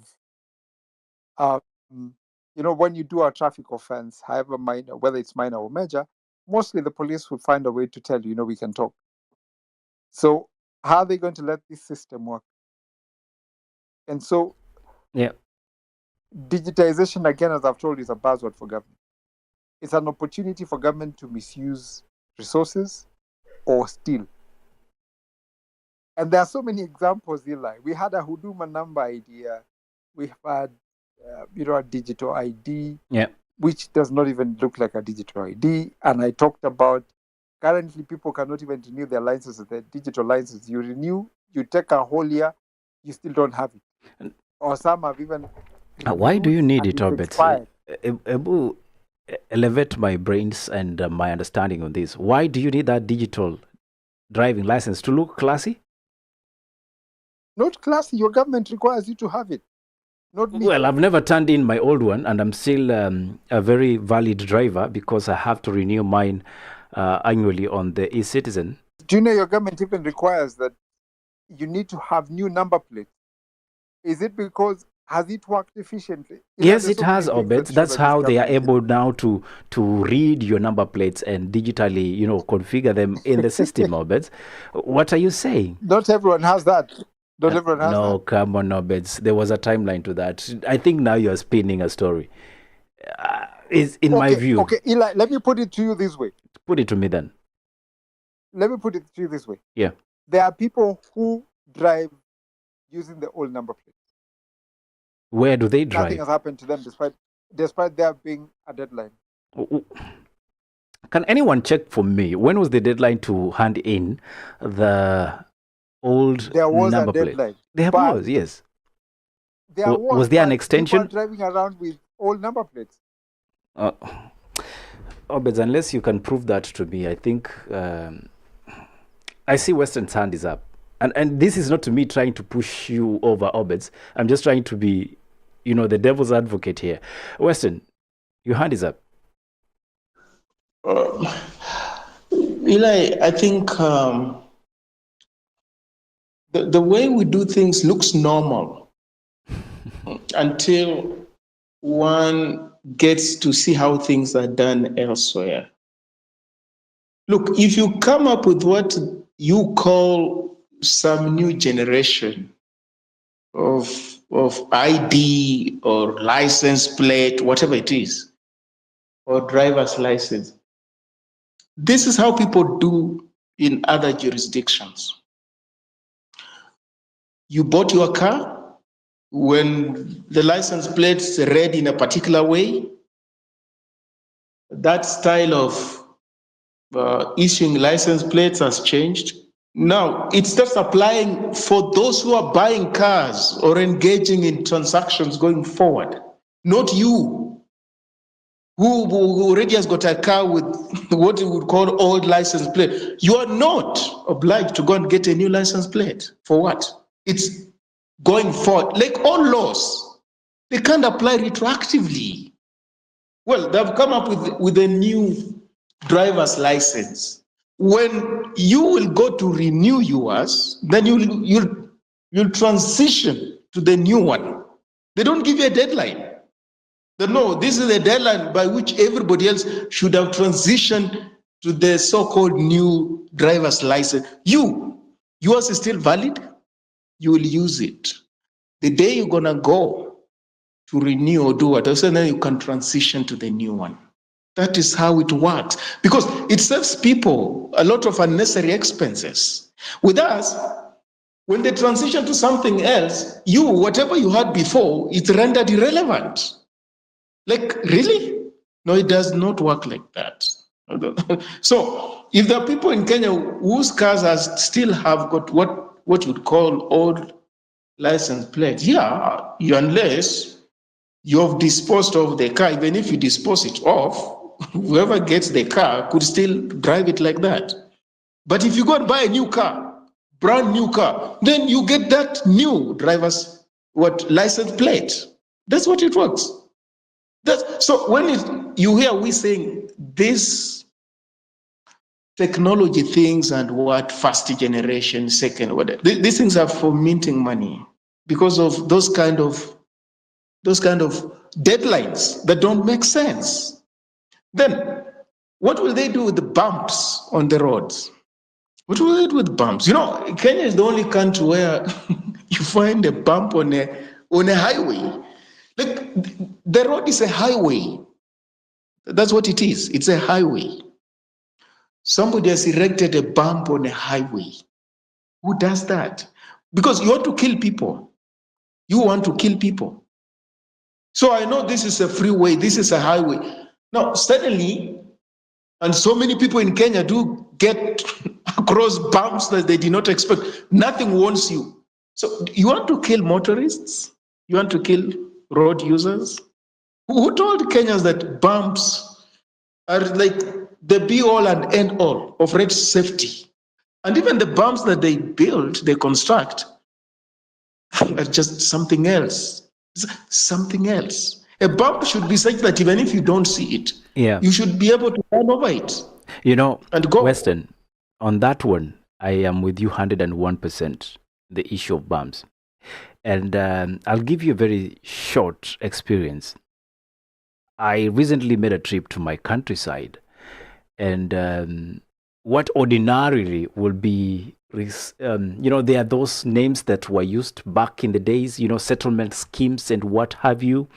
When you do a traffic offense, however minor, whether it's minor or major, mostly the police will find a way to tell you, we can talk. So how are they going to let this system work? And so digitization, again, as I've told you, is a buzzword for government. It's an opportunity for government to misuse resources or steal. And there are so many examples, Eli. We had a Huduma number idea. We've had, a digital ID, which does not even look like a digital ID. And I talked about currently people cannot even renew their licenses, their digital licenses. You renew, you take a whole year, you still don't have it. Or some have even... Why do you need it, Orbit? Ebu, elevate my brains and my understanding on this. Why do you need that digital driving license? To look classy? Not classy. Your government requires you to have it. Not me. Well, I've never turned in my old one, and I'm still a very valid driver because I have to renew mine annually on the e-Citizen. Do you know your government even requires that you need to have new number plates? Is it because... has it worked efficiently? Yes, it has, Obet. That's how they are able now to read your number plates and digitally, configure them in the system, Obet. What are you saying? Not everyone has that. Not everyone has that. No, come on, Obet. There was a timeline to that. I think now you're spinning a story. My view. Okay, Eli, let me put it to you this way. Put it to me then. Let me put it to you this way. Yeah. There are people who drive using the old number plate. Where do they drive? Nothing has happened to them despite there being a deadline. Can anyone check for me? When was the deadline to hand in the old there was number a deadline. plate? There was, yes. Was there an extension? People are driving around with old number plates. Obed, unless you can prove that to me, I think I see Western's hand is up. And this is not to me trying to push you over, Obed. I'm just trying to be, the devil's advocate here. Western, your hand is up. Eli, I think the way we do things looks normal until one gets to see how things are done elsewhere. Look, if you come up with what you call some new generation of ID or license plate, whatever it is, or driver's license, this is how people do in other jurisdictions. You bought your car, when the license plate's read in a particular way, that style of issuing license plates has changed. Now, it starts applying for those who are buying cars or engaging in transactions going forward, not you, who already has got a car with what you would call old license plate. You are not obliged to go and get a new license plate. For what? It's going forward. Like all laws, they can't apply retroactively. Well, they've come up with a new driver's license. When you will go to renew yours, then you'll transition to the new one. They don't give you a deadline. They know this is a deadline by which everybody else should have transitioned to the so-called new driver's license. Yours is still valid. You will use it. The day you're gonna go to renew or do whatever, so then you can transition to the new one. That is how it works, because it saves people a lot of unnecessary expenses. With us, when they transition to something else, whatever you had before, it's rendered irrelevant. Like, really? No, it does not work like that. So, if there are people in Kenya whose cars still have got what you would call old license plates, unless you have disposed of the car, even if you dispose it off, whoever gets the car could still drive it like that. But if you go and buy a new car, brand new car, then you get that new driver's license plate. That's what it works. So when you hear we saying this technology things and first generation, second, these things are for minting money because of those kind of those kind of deadlines that don't make sense. Then what will they do with the bumps on the roads? What will they do with bumps? Kenya is the only country where you find a bump on a highway. Like, the road is a highway. That's what it is. It's a highway. Somebody has erected a bump on a highway. Who does that? Because you want to kill people. You want to kill people. So I know this is a freeway, this is a highway. Now, suddenly, and so many people in Kenya do get across bumps that they did not expect. Nothing warns you. So you want to kill motorists? You want to kill road users? Who told Kenyans that bumps are like the be-all and end-all of road safety? And even the bumps that they build, they construct, are just something else. Something else. A bump should be such that even if you don't see it, you should be able to run over it. And go. Weston, on that one, I am with you 101%, the issue of bumps. And I'll give you a very short experience. I recently made a trip to my countryside, and what ordinarily will be, there are those names that were used back in the days, settlement schemes and what have you,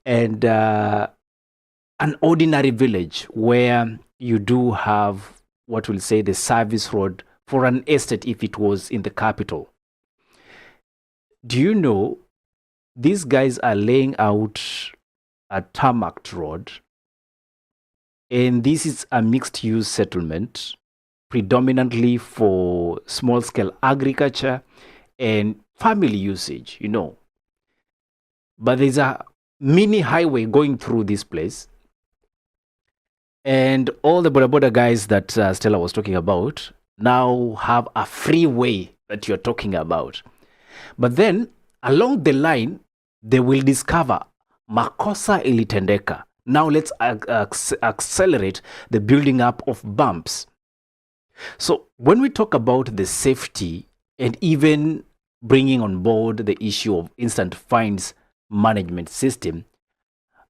and an ordinary village where you do have what we'll say the service road for an estate if it was in the capital. Do you know these guys are laying out a tarmac road, and this is a mixed-use settlement, predominantly for small-scale agriculture and family usage, But there's a mini highway going through this place, and all the border guys that Stella was talking about now have a freeway that you're talking about. But then along the line, they will discover makosa ilitendeka. Now let's accelerate the building up of bumps. So when we talk about the safety and even bringing on board the issue of instant fines management system,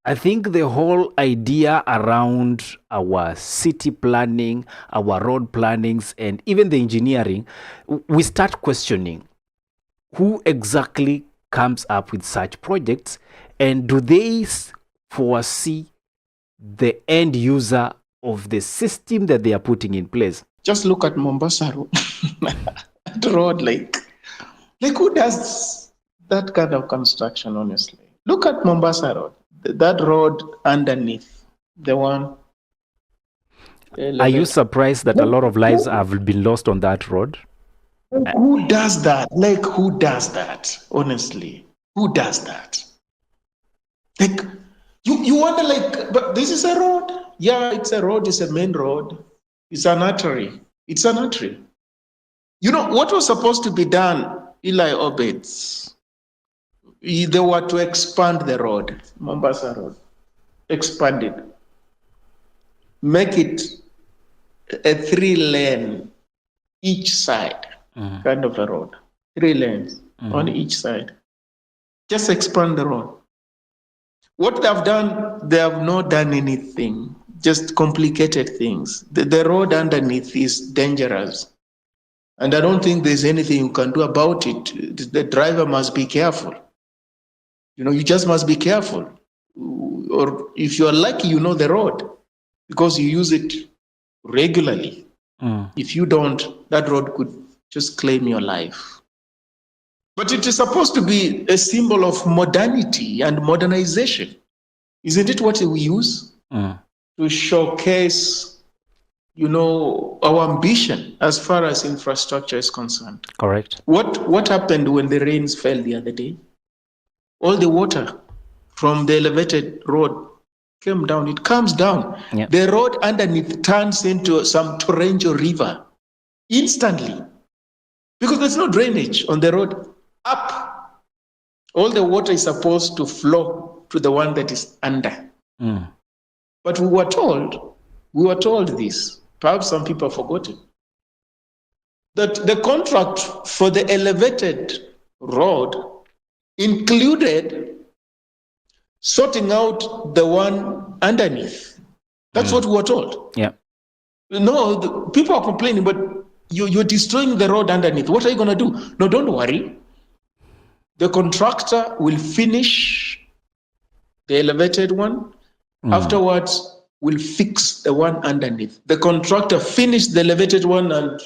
I think the whole idea around our city planning, our road plannings, and even the engineering, we start questioning who exactly comes up with such projects, and do they foresee the end user of the system that they are putting in place? Just look at Mombasa Road. Road, like who does that kind of construction, honestly? Look at Mombasa Road. That road underneath, the one. Are you surprised that a lot of lives have been lost on that road? Who does that? Who does that? Honestly, who does that? You wonder, but this is a road. Yeah, it's a road. It's a main road. It's an artery. It's an artery. What was supposed to be done, Eli Obeds? They were to expand the road, Mombasa Road. Expand it. Make it a 3-lane each side kind of a road. 3 lanes on each side. Just expand the road. What they have done, they have not done anything, just complicated things. The road underneath is dangerous. And I don't think there's anything you can do about it. The driver must be careful. You just must be careful. Or if you're lucky, you know the road because you use it regularly. If you don't, that road could just claim your life. But it is supposed to be a symbol of modernity and modernization. Isn't it what we use to showcase, our ambition as far as infrastructure is concerned? Correct. What happened when the rains fell the other day? All the water from the elevated road came down. It comes down. Yep. The road underneath turns into some torrential river instantly because there's no drainage on the road up. All the water is supposed to flow to the one that is under. But we were told this. Perhaps some people have forgotten that the contract for the elevated road included sorting out the one underneath. That's what we were told. Yeah. No, people are complaining, but you're destroying the road underneath. What are you going to do? No, don't worry. The contractor will finish the elevated one. Afterwards, we'll fix the one underneath. The contractor finished the elevated one and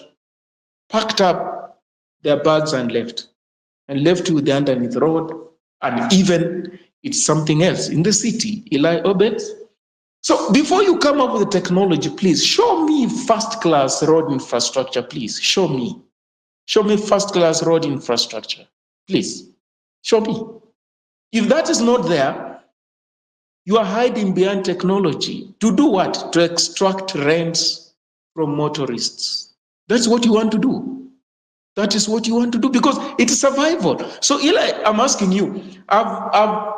packed up their bags and left with the underneath road. And even it's something else in the city, Eli Obed. So before you come up with the technology, please show me first-class road infrastructure, please. Show me first-class road infrastructure, please. Show me. If that is not there, you are hiding behind technology. To do what? To extract rents from motorists. That's what you want to do. That is what you want to do because it's survival. So Eli, I'm asking you, I've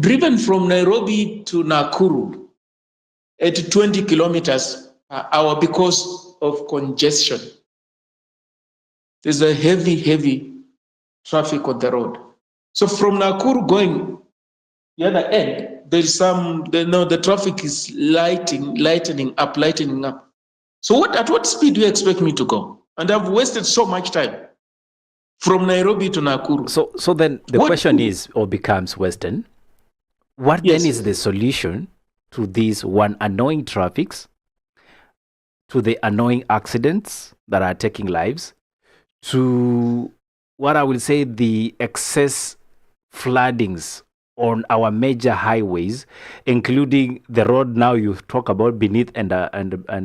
driven from Nairobi to Nakuru at 20 kilometers per hour because of congestion. There's a heavy traffic on the road. So from Nakuru going the other end, there's the traffic is lightening up. So at what speed do you expect me to go? And I've wasted so much time from Nairobi to Nakuru. So then the question becomes, Weston, what then is the solution to these annoying traffics, to the annoying accidents that are taking lives, to what I will say the excess floodings on our major highways, including the road now you talk about beneath and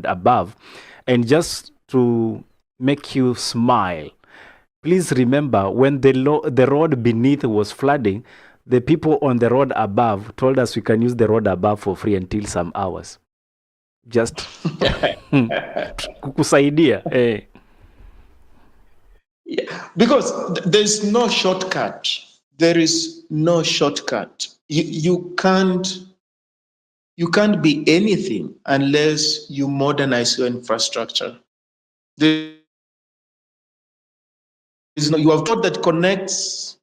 above, and just to make you smile, please remember when the road beneath was flooding, the people on the road above told us we can use the road above for free until some hours. Just kukusaidia. Yeah, because there's no shortcut. There is no shortcut. You can't be anything unless you modernize your infrastructure. You have thought that connects,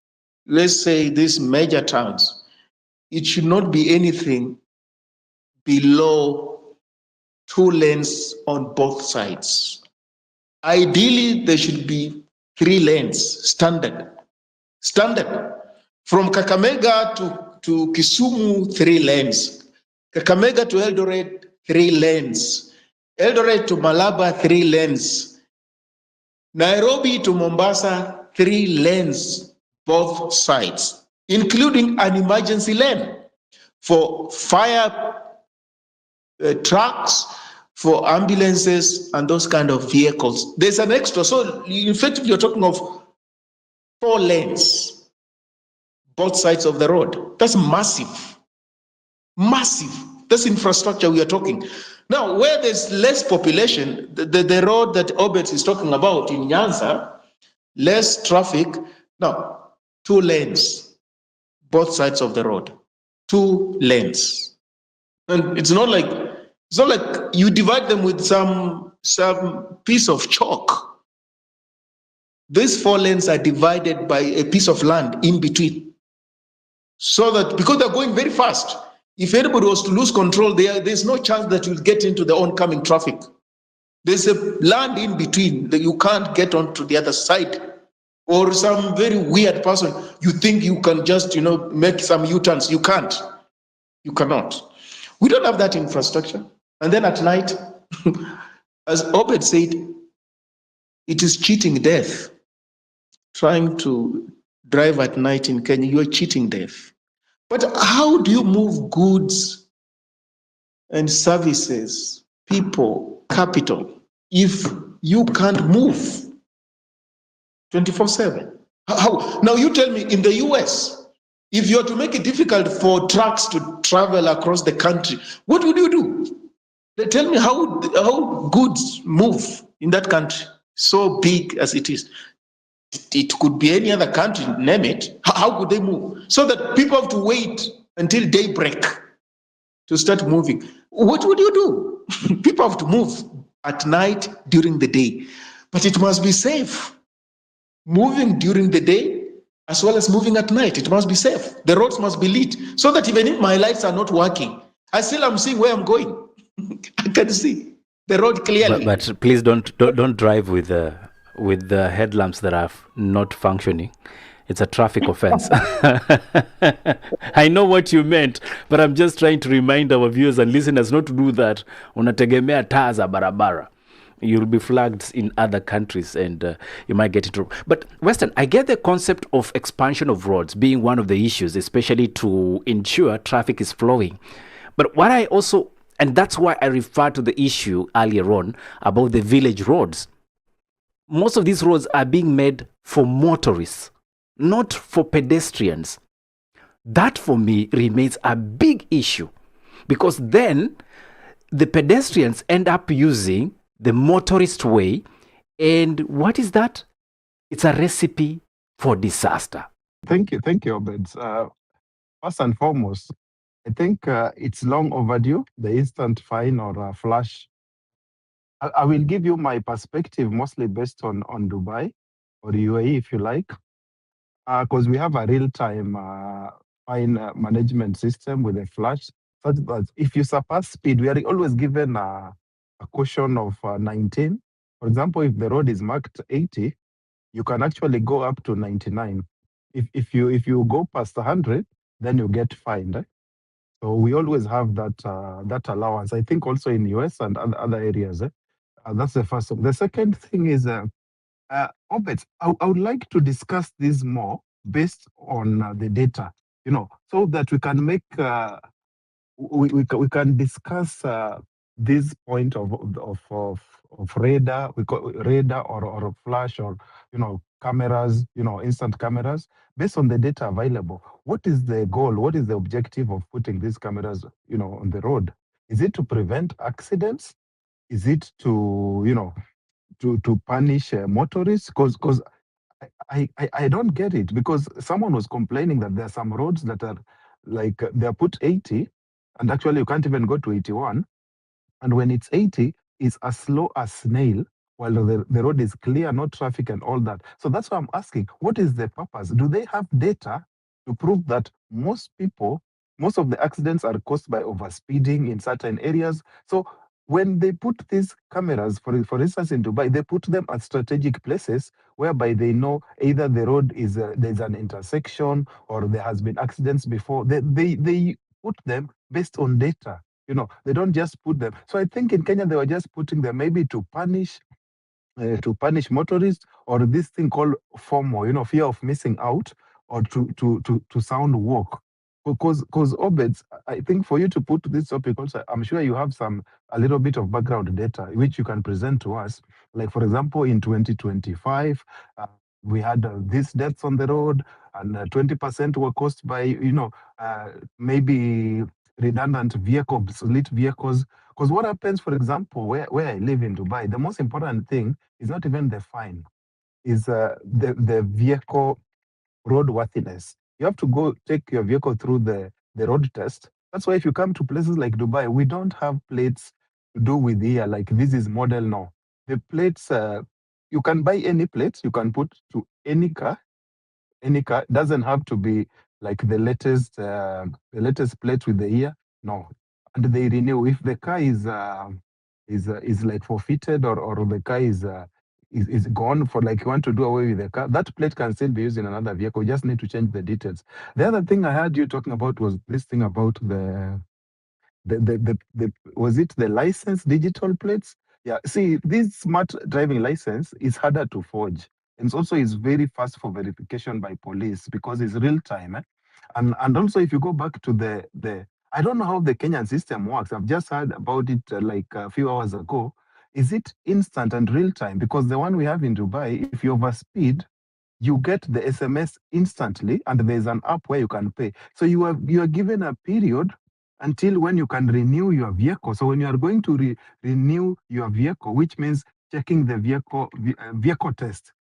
let's say, these major towns. It should not be anything below 2 lanes on both sides. Ideally, there should be 3 lanes, standard. From Kakamega to Kisumu, 3 lanes. Kakamega to Eldoret, 3 lanes. Eldoret to Malaba, 3 lanes. Nairobi to Mombasa, 3 lanes, both sides, including an emergency lane for fire trucks, for ambulances, and those kind of vehicles. There's an extra. So effectively, you're talking of 4 lanes, both sides of the road. That's massive. That's infrastructure we are talking. Now, where there's less population, the road that Obet is talking about in Nyanza, less traffic. Now, 2 lanes, both sides of the road, 2 lanes. And it's not like you divide them with some piece of chalk. These 4 lanes are divided by a piece of land in between. So that, because they're going very fast, if anybody was to lose control, there's no chance that you'll get into the oncoming traffic. There's a land in between that you can't get onto the other side. Or some very weird person, you think you can just, make some U-turns. You can't. You cannot. We don't have that infrastructure. And then at night, as Obed said, it is cheating death. Trying to drive at night in Kenya, you're cheating death. But how do you move goods and services, people, capital, if you can't move 24/7? How? Now you tell me, in the US, if you're to make it difficult for trucks to travel across the country, what would you do? Tell me how goods move in that country, so big as it is. It could be any other country, name it. How could they move? So that people have to wait until daybreak to start moving. What would you do? People have to move at night, during the day. But it must be safe. Moving during the day as well as moving at night. It must be safe. The roads must be lit so that even if my lights are not working, I still am seeing where I'm going. I can see the road clearly. But please don't drive with the headlamps that are not functioning. It's a traffic offense. I know what you meant, but I'm just trying to remind our viewers and listeners not to do that. Unategemea taa za barabara. You'll be flagged in other countries and you might get it wrong. But Weston, I get the concept of expansion of roads being one of the issues, especially to ensure traffic is flowing. But what I also, and that's why I referred to the issue earlier on about the village roads. Most of these roads are being made for motorists, not for pedestrians. That for me remains a big issue, because then the pedestrians end up using the motorist way, and what is that? It's a recipe for disaster. Thank you, Obed. First and foremost, I think it's long overdue, the instant fine or flash. I will give you my perspective, mostly based on Dubai or UAE, if you like, because we have a real-time fine management system with a flash, such that if you surpass speed, we are always given a caution of 19. For example, if the road is marked 80, you can actually go up to 99. If you go past 100, then you get fined. So we always have that allowance. I think also in US and other areas. That's the first thing. The second thing is, Obed, I would like to discuss this more based on the data, so that we can make we can discuss this point of radar, we call radar or flash or cameras, instant cameras, based on the data available. What is the goal? What is the objective of putting these cameras, on the road? Is it to prevent accidents? Is it to to punish motorists? Because I don't get it, because someone was complaining that there are some roads that are like they are put 80, and actually you can't even go to 81. And when it's 80, it's as slow as snail, while the road is clear, no traffic and all that. So that's why I'm asking, what is the purpose? Do they have data to prove that most of the accidents are caused by overspeeding in certain areas? So when they put these cameras, for instance, in Dubai, they put them at strategic places whereby they know either the road is there's an intersection or there has been accidents before. They put them based on data. They don't just put them. So I think in Kenya they were just putting them maybe to punish motorists, or this thing called FOMO, fear of missing out, or to sound woke. Because Obed, I think for you to put this topic also, I'm sure you have a little bit of background data which you can present to us. Like, for example, in 2025, we had these deaths on the road, and 20% were caused by, maybe redundant vehicles, obsolete vehicles. Because what happens, for example, where I live in Dubai, the most important thing is not even the fine, is the vehicle roadworthiness. You have to go take your vehicle through the road test. That's why if you come to places like Dubai, we don't have plates to do with here, like this is model. No. The plates, you can buy any plates, you can put to any car. Any car doesn't have to be like the latest plate with the year. No. And they renew. If the car is like forfeited, or the car is gone, for like you want to do away with the car, that plate can still be used in another vehicle. You just need to change the details. The other thing I heard you talking about was this thing about the was it the license digital plates? Yeah. See, this smart driving license is harder to forge. And also is very fast for verification by police because it's real time. And also if you go back to the I don't know how the Kenyan system works. I've just heard about it like a few hours ago. Is it instant and real time? Because the one we have in Dubai, if you overspeed, you get the SMS instantly, and there's an app where you can pay. So you are given a period until when you can renew your vehicle. So when you are going to renew your vehicle, which means checking the vehicle test.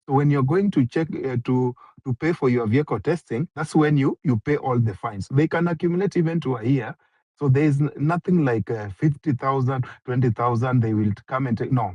So when you're going to check to pay for your vehicle testing, that's when you pay all the fines. They can accumulate even to a year. So there's nothing like 50,000, 20,000. They will come and take. No.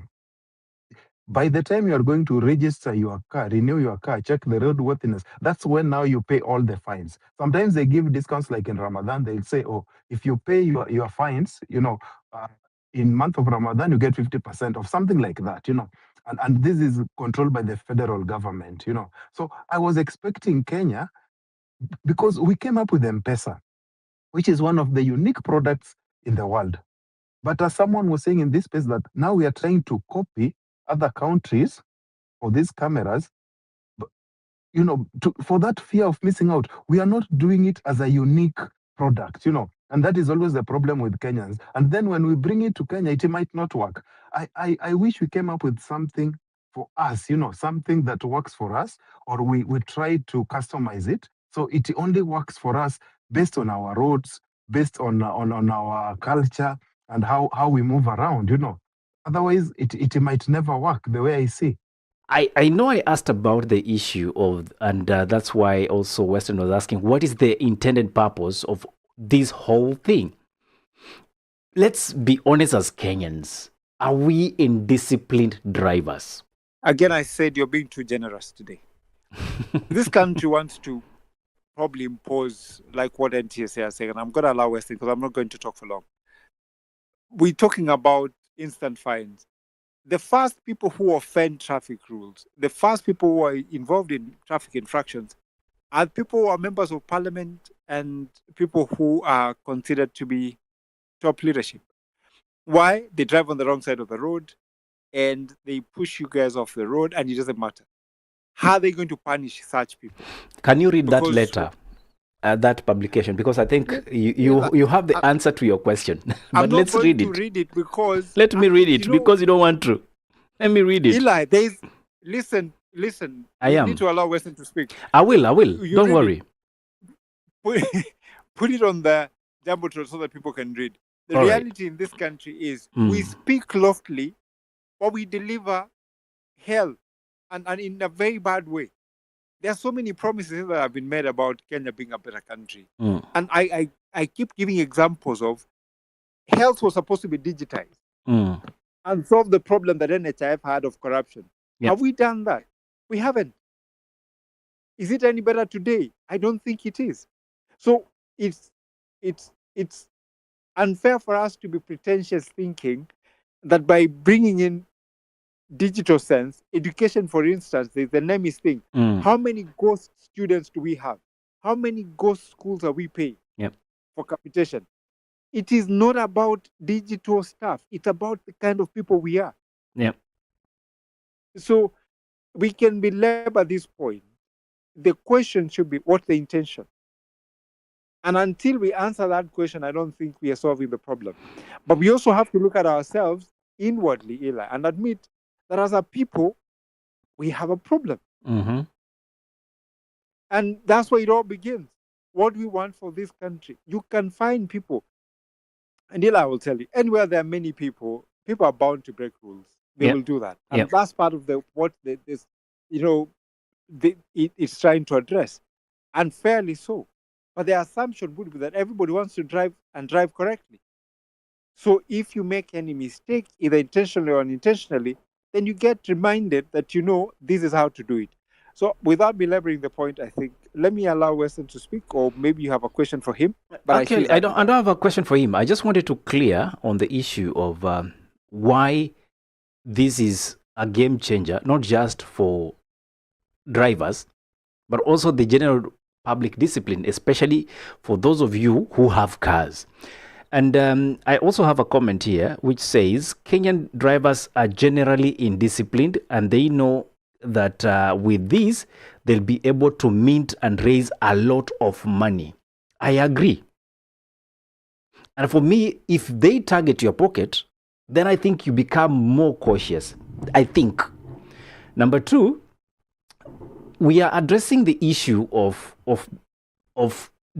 By the time you are going to register your car, renew your car, check the roadworthiness, that's when now you pay all the fines. Sometimes they give discounts, like in Ramadan, they'll say, oh, if you pay your fines, in month of Ramadan, you get 50% of something like that, and this is controlled by the federal government, So I was expecting Kenya, because we came up with M-Pesa, which is one of the unique products in the world. But as someone was saying in this space, that now we are trying to copy other countries for these cameras, for that fear of missing out, we are not doing it as a unique product, and that is always the problem with Kenyans. And then when we bring it to Kenya, it might not work. I wish we came up with something for us, something that works for us, or we try to customize it so it only works for us based on our roads, based on our culture and how we move around, Otherwise, it might never work the way I see. I know I asked about the issue of, and that's why also Western was asking, what is the intended purpose of this whole thing? Let's be honest as Kenyans. Are we indisciplined drivers? Again, I said you're being too generous today. This country wants to probably impose like what NTSA are saying, and I'm going to allow Western because I'm not going to talk for long. We're talking about instant fines. The first people who offend traffic rules, the first people who are involved in traffic infractions are people who are members of parliament and people who are considered to be top leadership. Why? They drive on the wrong side of the road and they push you guys off the road and it doesn't matter. How are they going to punish such people? Can you read that letter? That publication, because I think you have the answer to your question. But let's read it. I'm not going to read it because... Let me read it because you don't want to. Let me read it. Eli, listen. You need to allow Western to speak. I will. Don't worry. Put it on the Jumbotron so that people can read. The reality in this country is we speak loftily, but we deliver hell and in a very bad way. There are so many promises that have been made about Kenya being a better country. And I keep giving examples of health was supposed to be digitized and solve the problem that NHIF had of corruption. Yep. Have we done that? We haven't. Is it any better today? I don't think it is. So it's unfair for us to be pretentious thinking that by bringing in digital sense, education, for instance, there's the NEMIS thing. How many ghost students do we have? How many ghost schools are we paying for capitation? It is not about digital stuff. It's about the kind of people we are. So we can be led at this point. The question should be, what's the intention? And until we answer that question, I don't think we are solving the problem. But we also have to look at ourselves inwardly, Eli, and admit that as a people, we have a problem. And that's where it all begins. What do we want for this country? You can find people, and Eli will tell you, anywhere there are many people are bound to break rules. They will do that. And that's part of it's trying to address. And fairly so. But the assumption would be that everybody wants to drive and drive correctly. So if you make any mistake, either intentionally or unintentionally, then you get reminded that this is how to do it. So without belaboring the point, I think, let me allow Weston to speak, or maybe you have a question for him. But I don't have a question for him. I just wanted to clear on the issue of why this is a game changer, not just for drivers, but also the general public discipline, especially for those of you who have cars. And I also have a comment here which says Kenyan drivers are generally indisciplined and they know that with this, they'll be able to mint and raise a lot of money. I agree. And for me, if they target your pocket, then I think you become more cautious. I think. Number two, we are addressing the issue of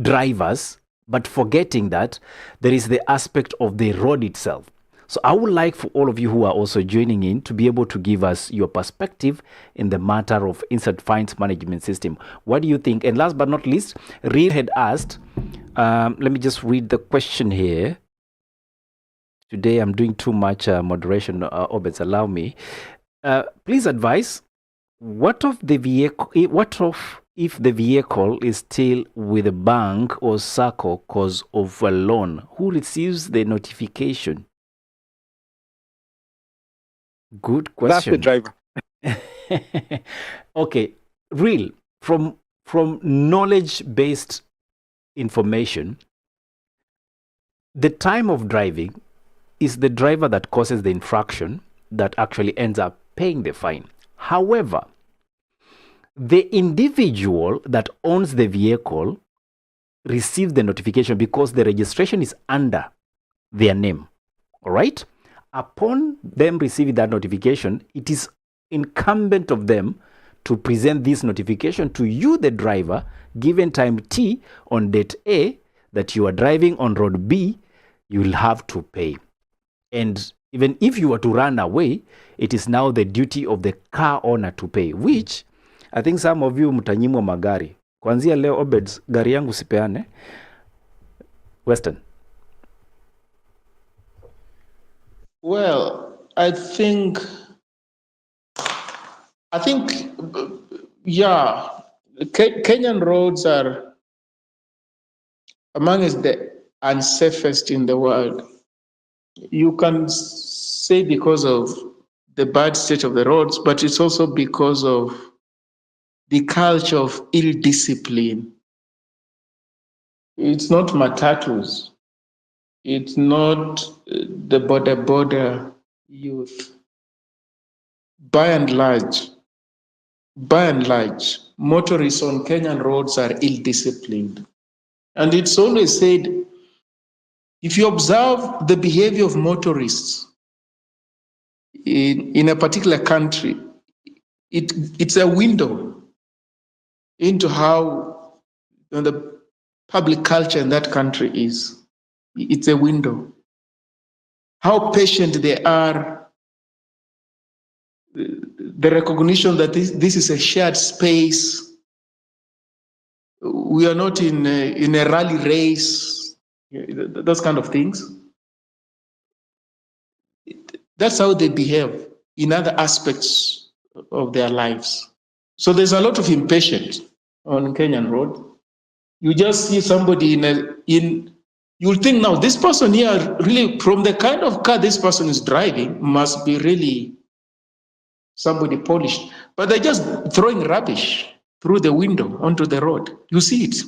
drivers, but forgetting that there is the aspect of the road itself. So I would like for all of you who are also joining in to be able to give us your perspective in the matter of instant fines management system. What do you think? And last but not least, Reed had asked, let me just read the question here. Today I'm doing too much moderation, Obeds, allow me. Please advise, what of the vehicle? What of if the vehicle is still with a bank or SACCO cause of a loan? Who receives the notification? Good question. That's the driver. Okay, real from knowledge-based information. The time of driving is the driver that causes the infraction that actually ends up paying the fine. However, the individual that owns the vehicle receives the notification because the registration is under their name. All right? Upon them receiving that notification, it is incumbent of them to present this notification to you, the driver, given time T on date A, that you are driving on road B, you will have to pay. And even if you were to run away, it is now the duty of the car owner to pay, which I think some of you mtanyimwa magari. Kwanzia leo Obeds, gari yangu sipeane. Western. Well, I think, yeah, Kenyan roads are amongst the unsafest in the world. You can say because of the bad state of the roads, but it's also because of the culture of ill discipline. It's not matatus. It's not the border youth. By and large, motorists on Kenyan roads are ill-disciplined. And it's always said, if you observe the behavior of motorists in a particular country, it's a window into how the public culture in that country is. It's a window. How patient they are, the recognition that this is a shared space. We are not in a rally race, those kind of things. That's how they behave in other aspects of their lives. So there's a lot of impatience on Kenyan road. You just see somebody you'll think now, this person here really, from the kind of car this person is driving, must be really somebody polished. But they're just throwing rubbish through the window onto the road. You see it,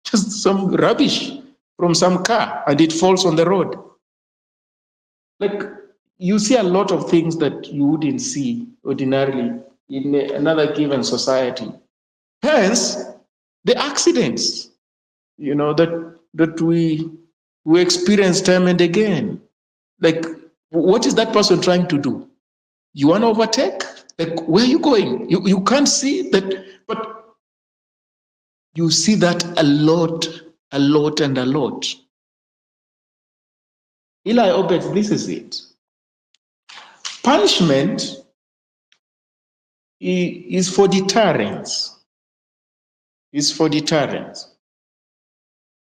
just some rubbish from some car, and it falls on the road. Like, you see a lot of things that you wouldn't see ordinarily in another given society. Hence, the accidents, that we experience time and again. Like, what is that person trying to do? You want to overtake? Like, where are you going? You can't see that, but you see that a lot. Eli Obed, this is it. Punishment is for deterrence.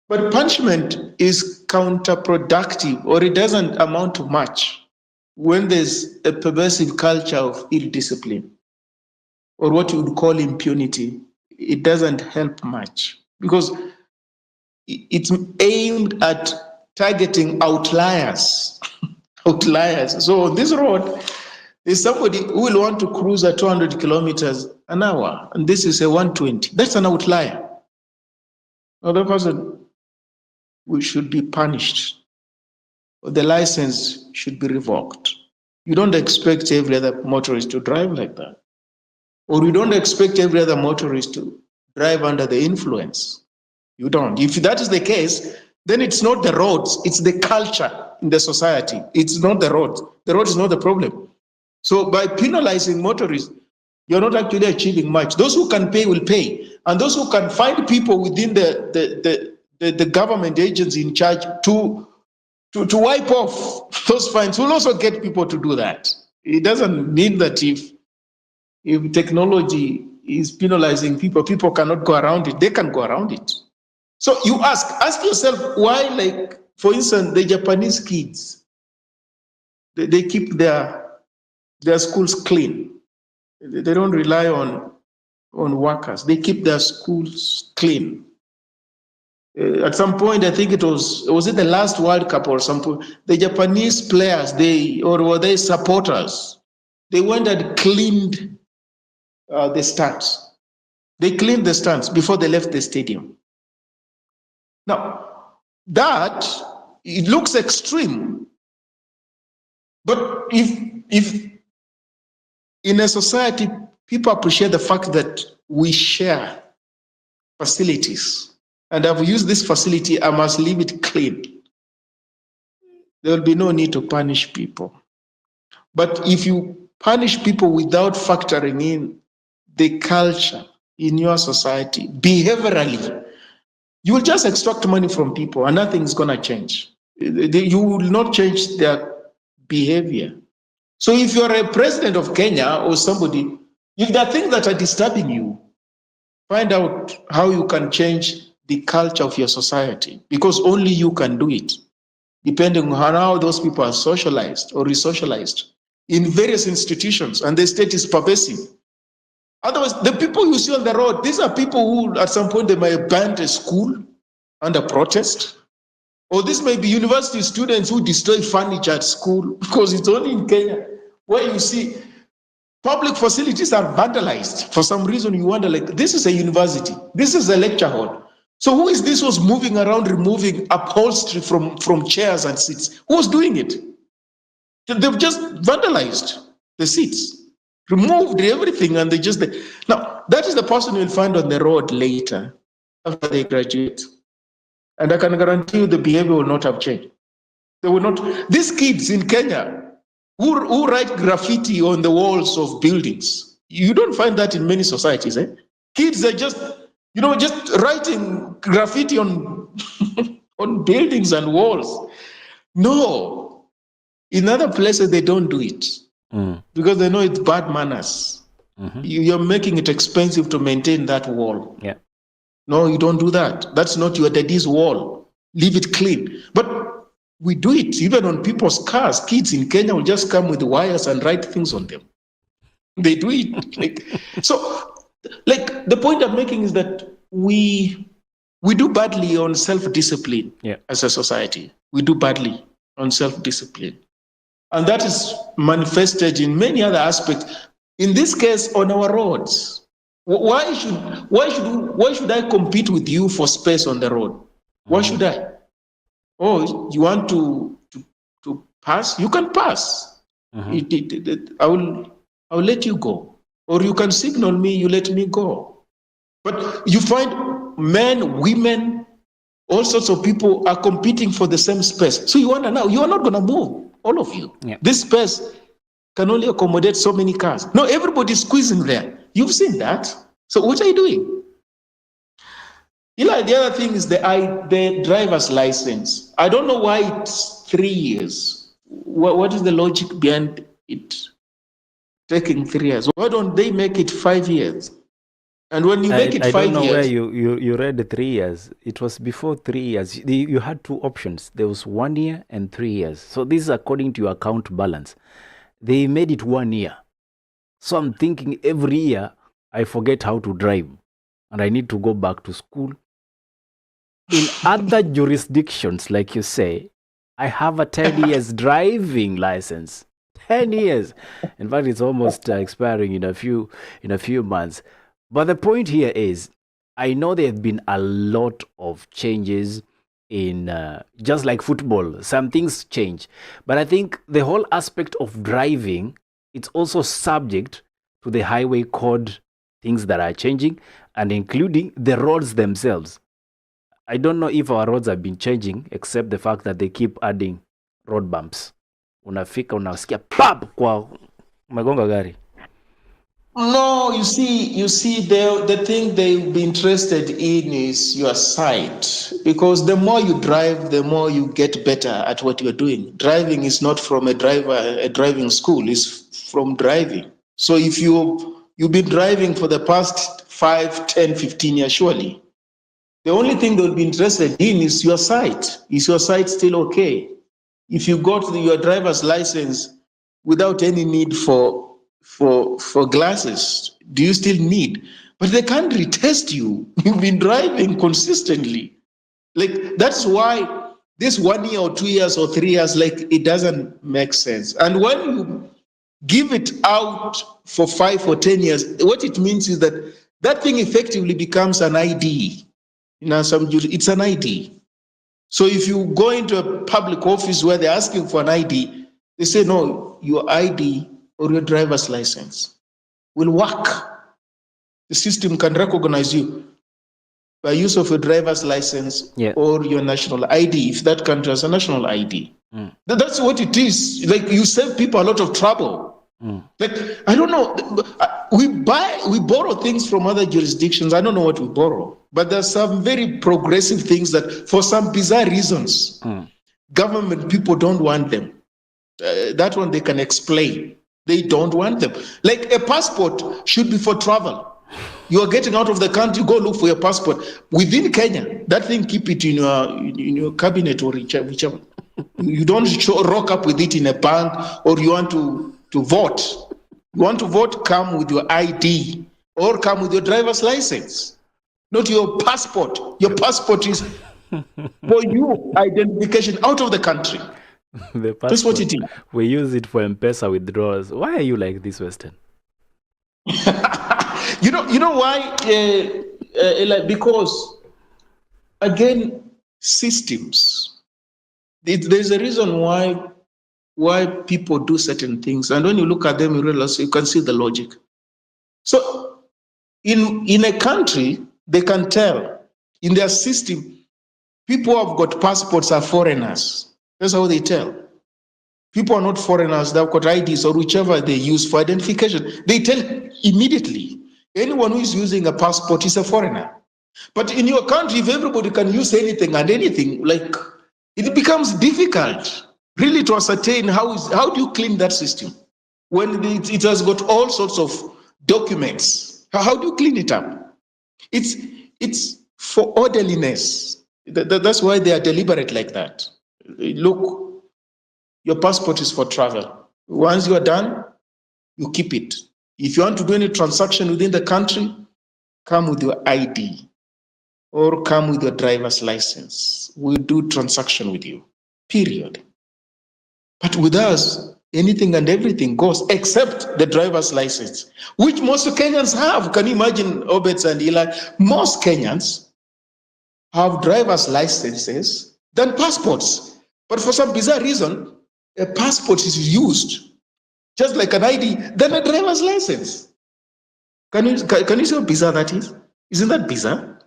But punishment is counterproductive, or it doesn't amount to much when there's a pervasive culture of ill discipline, or what you would call impunity. It doesn't help much because it's aimed at targeting outliers. So on this road, there's somebody who will want to cruise at 200 kilometers an hour, and this is a 120. That's an outlier. Another person should be punished, or the license should be revoked. You don't expect every other motorist to drive like that. Or you don't expect every other motorist to drive under the influence. You don't. If that is the case, then it's not the roads, it's the culture in the society. It's not the roads. The road is not the problem. So by penalizing motorists, you're not actually achieving much. Those who can pay will pay. And those who can find people within the government agency in charge to wipe off those fines will also get people to do that. It doesn't mean that if technology is penalizing people, people cannot go around it. They can go around it. So you ask yourself why, like, for instance, the Japanese kids, they keep their their schools clean. They don't rely on workers. They keep their schools clean. At some point, I think it was it the last World Cup or some point, the Japanese players, were they supporters, they went and cleaned the stands. They cleaned the stands before they left the stadium. Now, that, it looks extreme, but if in a society, people appreciate the fact that we share facilities, and I've used this facility, I must leave it clean. There will be no need to punish people. But if you punish people without factoring in the culture in your society, behaviorally, you will just extract money from people and nothing's going to change. You will not change their behavior. So if you're a president of Kenya or somebody, if there are things that are disturbing you, find out how you can change the culture of your society, because only you can do it, depending on how those people are socialized or resocialized in various institutions, and the state is pervasive. Otherwise, the people you see on the road, these are people who at some point they may have banned a school under protest, or this may be university students who destroy furniture at school, because it's only in Kenya where you see public facilities are vandalized. For some reason, you wonder, like, this is a university, this is a lecture hall. So who is this was moving around, removing upholstery from chairs and seats? Who's doing it? They've just vandalized the seats, removed everything, and they just... Now, that is the person you'll find on the road later, after they graduate. And I can guarantee you the behavior will not have changed. They will not... These kids in Kenya who write graffiti on the walls of buildings, you don't find that in many societies, eh? Kids are just, just writing graffiti on, on buildings and walls. No. In other places, they don't do it because they know it's bad manners. You're making it expensive to maintain that wall. Yeah. No, you don't do that. That's not your daddy's wall. Leave it clean. But we do it even on people's cars. Kids in Kenya will just come with wires and write things on them. They do it. So the point I'm making is that we do badly on self-discipline as a society. We do badly on self-discipline. And that is manifested in many other aspects. In this case, on our roads. Why should I compete with you for space on the road? Why should I? Oh, you want to pass? You can pass. I will let you go. Or you can signal me, you let me go. But you find men, women, all sorts of people are competing for the same space. So you wonder now, you are not going to move, all of you. Yeah. This space can only accommodate so many cars. No, everybody's squeezing there. You've seen that. So what are you doing? Eli, the other thing is the driver's license. I don't know why it's 3 years. What is the logic behind it taking 3 years? Why don't they make it 5 years? And when you make it 5 years... I don't know where you read 3 years. It was before 3 years. You had two options. There was 1 year and 3 years. So this is according to your account balance. They made it 1 year. So I'm thinking every year I forget how to drive and I need to go back to school. In other jurisdictions, like you say, I have a 10 years driving license. 10 years. In fact, it's almost expiring in a few months. But the point here is, I know there have been a lot of changes in, just like football, some things change. But I think the whole aspect of driving, it's also subject to the highway code, things that are changing, and including the roads themselves. I don't know if our roads have been changing, except the fact that they keep adding road bumps. Unafika, unasikia, pap, kwa umegonga gari. No, you see, the thing they'll be interested in is your sight. Because the more you drive, the more you get better at what you're doing. Driving is not from a driving school, it's from driving. So if you've been driving for the past 5, 10, 15 years, surely, the only thing they'll be interested in is your sight. Is your sight still okay? If you got your driver's license without any need for glasses? Do you still need? But they can't retest you. You've been driving consistently. Like, that's why this 1 year or 2 years or 3 years, like, it doesn't make sense. And when you give it out for 5 or 10 years, what it means is that that thing effectively becomes an ID. It's an ID. So if you go into a public office where they're asking for an ID, they say, no, your ID or your driver's license will work. The system can recognize you by use of your driver's license or your national ID, if that country has a national ID. That's what it is. Like, you save people a lot of trouble. Like, I don't know, we borrow things from other jurisdictions. I don't know what we borrow, but there's some very progressive things that, for some bizarre reasons, government people don't want them. That one they can explain. They don't want them. Like, a passport should be for travel. You are getting out of the country, go look for your passport. Within Kenya, that thing, keep it in your cabinet or whichever. You don't rock up with it in a bank, or you want to vote. You want to vote, come with your ID or come with your driver's license, not your passport. Your passport is for you identification out of the country. The passport, that's what it is. We use it for M-Pesa withdrawals. Why are you like this, Western? You know why? Because, again, systems. There's a reason why people do certain things, and when you look at them, you realize, you can see the logic. So, in a country, they can tell in their system, people who have got passports are foreigners. That's how they tell. People are not foreigners, they've got IDs or whichever they use for identification. They tell immediately. Anyone who is using a passport is a foreigner. But in your country, if everybody can use anything and anything, like, it becomes difficult really to ascertain how do you clean that system when it has got all sorts of documents. How do you clean it up? It's for orderliness. That's why they are deliberate like that. Look, your passport is for travel. Once you are done, you keep it. If you want to do any transaction within the country, come with your ID or come with your driver's license. We'll do transaction with you, period. But with us, anything and everything goes except the driver's license, which most Kenyans have. Can you imagine, Obets and Eli? Most Kenyans have driver's licenses than passports. But for some bizarre reason, a passport is used just like an ID than a driver's license. Can you see how bizarre that is? Isn't that bizarre?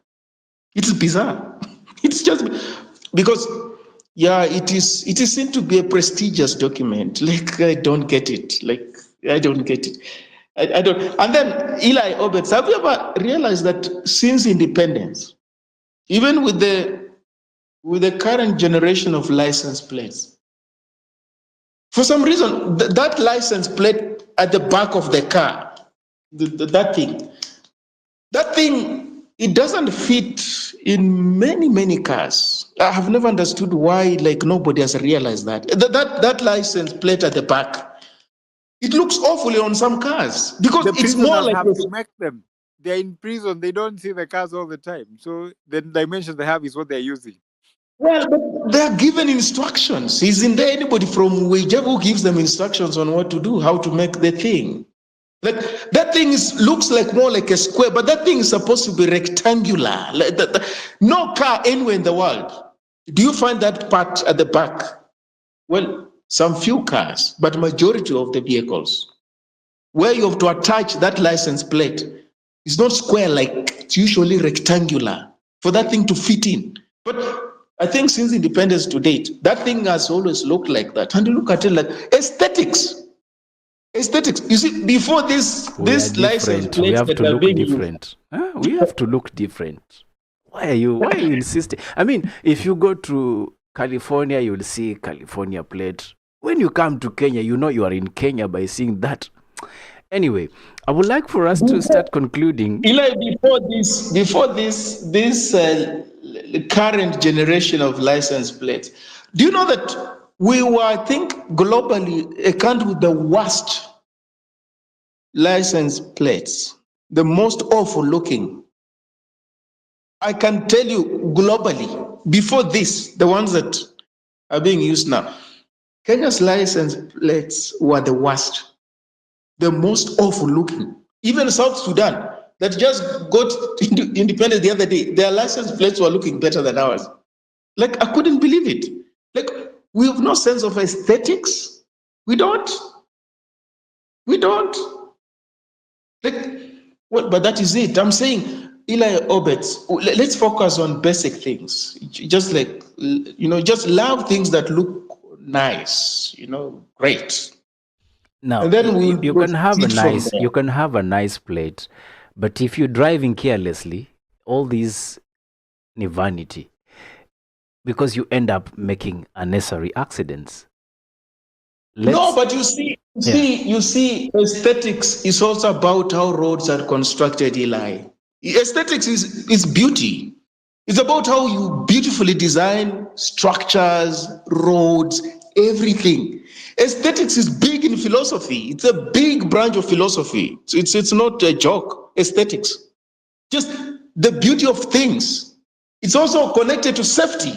It's bizarre. It's just because, it is seen to be a prestigious document. Like, I don't get it. Like, I don't get it. I don't. And then, Eli, Obets, have you ever realized that since independence, even with the current generation of license plates, for some reason, that license plate at the back of the car, that thing, it doesn't fit in many cars. I have never understood why, like, nobody has realized that. That license plate at the back, it looks awfully on some cars because it's more like have to make them. They're in prison. They don't see the cars all the time. So the dimensions they have is what they're using. Well, but they're given instructions. Isn't there anybody from whichever who gives them instructions on what to do, how to make the thing? Like, that thing looks like more like a square, but that thing is supposed to be rectangular. Like no car anywhere in the world. Do you find that part at the back? Well, some few cars, but majority of the vehicles, where you have to attach that license plate, is not square, like it's usually rectangular for that thing to fit in. But I think since independence to date, that thing has always looked like that. And you look at it like aesthetics. Aesthetics. You see, before this license plate, we have to look different. We have to look different. Why are you insisting? I mean, if you go to California, you'll see California plate. When you come to Kenya, you know you are in Kenya by seeing that. Anyway, I would like for us to start concluding. Eli, before this current generation of license plates, do you know that we were, I think, globally a country with the worst license plates, the most awful looking. I can tell you globally, before this, the ones that are being used now, Kenya's license plates were the worst, the most awful looking. Even South Sudan, that just got independent the other day, their license plates were looking better than ours. Like, I couldn't believe it. Like, we have no sense of aesthetics. We don't. Like, well, but that is it. I'm saying, Eli Obets, let's focus on basic things. Just like, just love things that look nice, great. Now, And then we'll you can have a proceed from nice plate, but if you're driving carelessly, all these ni vanity, because you end up making unnecessary accidents. No, but you see, aesthetics is also about how roads are constructed, Eli. Aesthetics is beauty. It's about how you beautifully design structures, roads, everything. Aesthetics is big in philosophy. It's a big branch of philosophy. It's not a joke. Aesthetics, just the beauty of things. It's also connected to safety.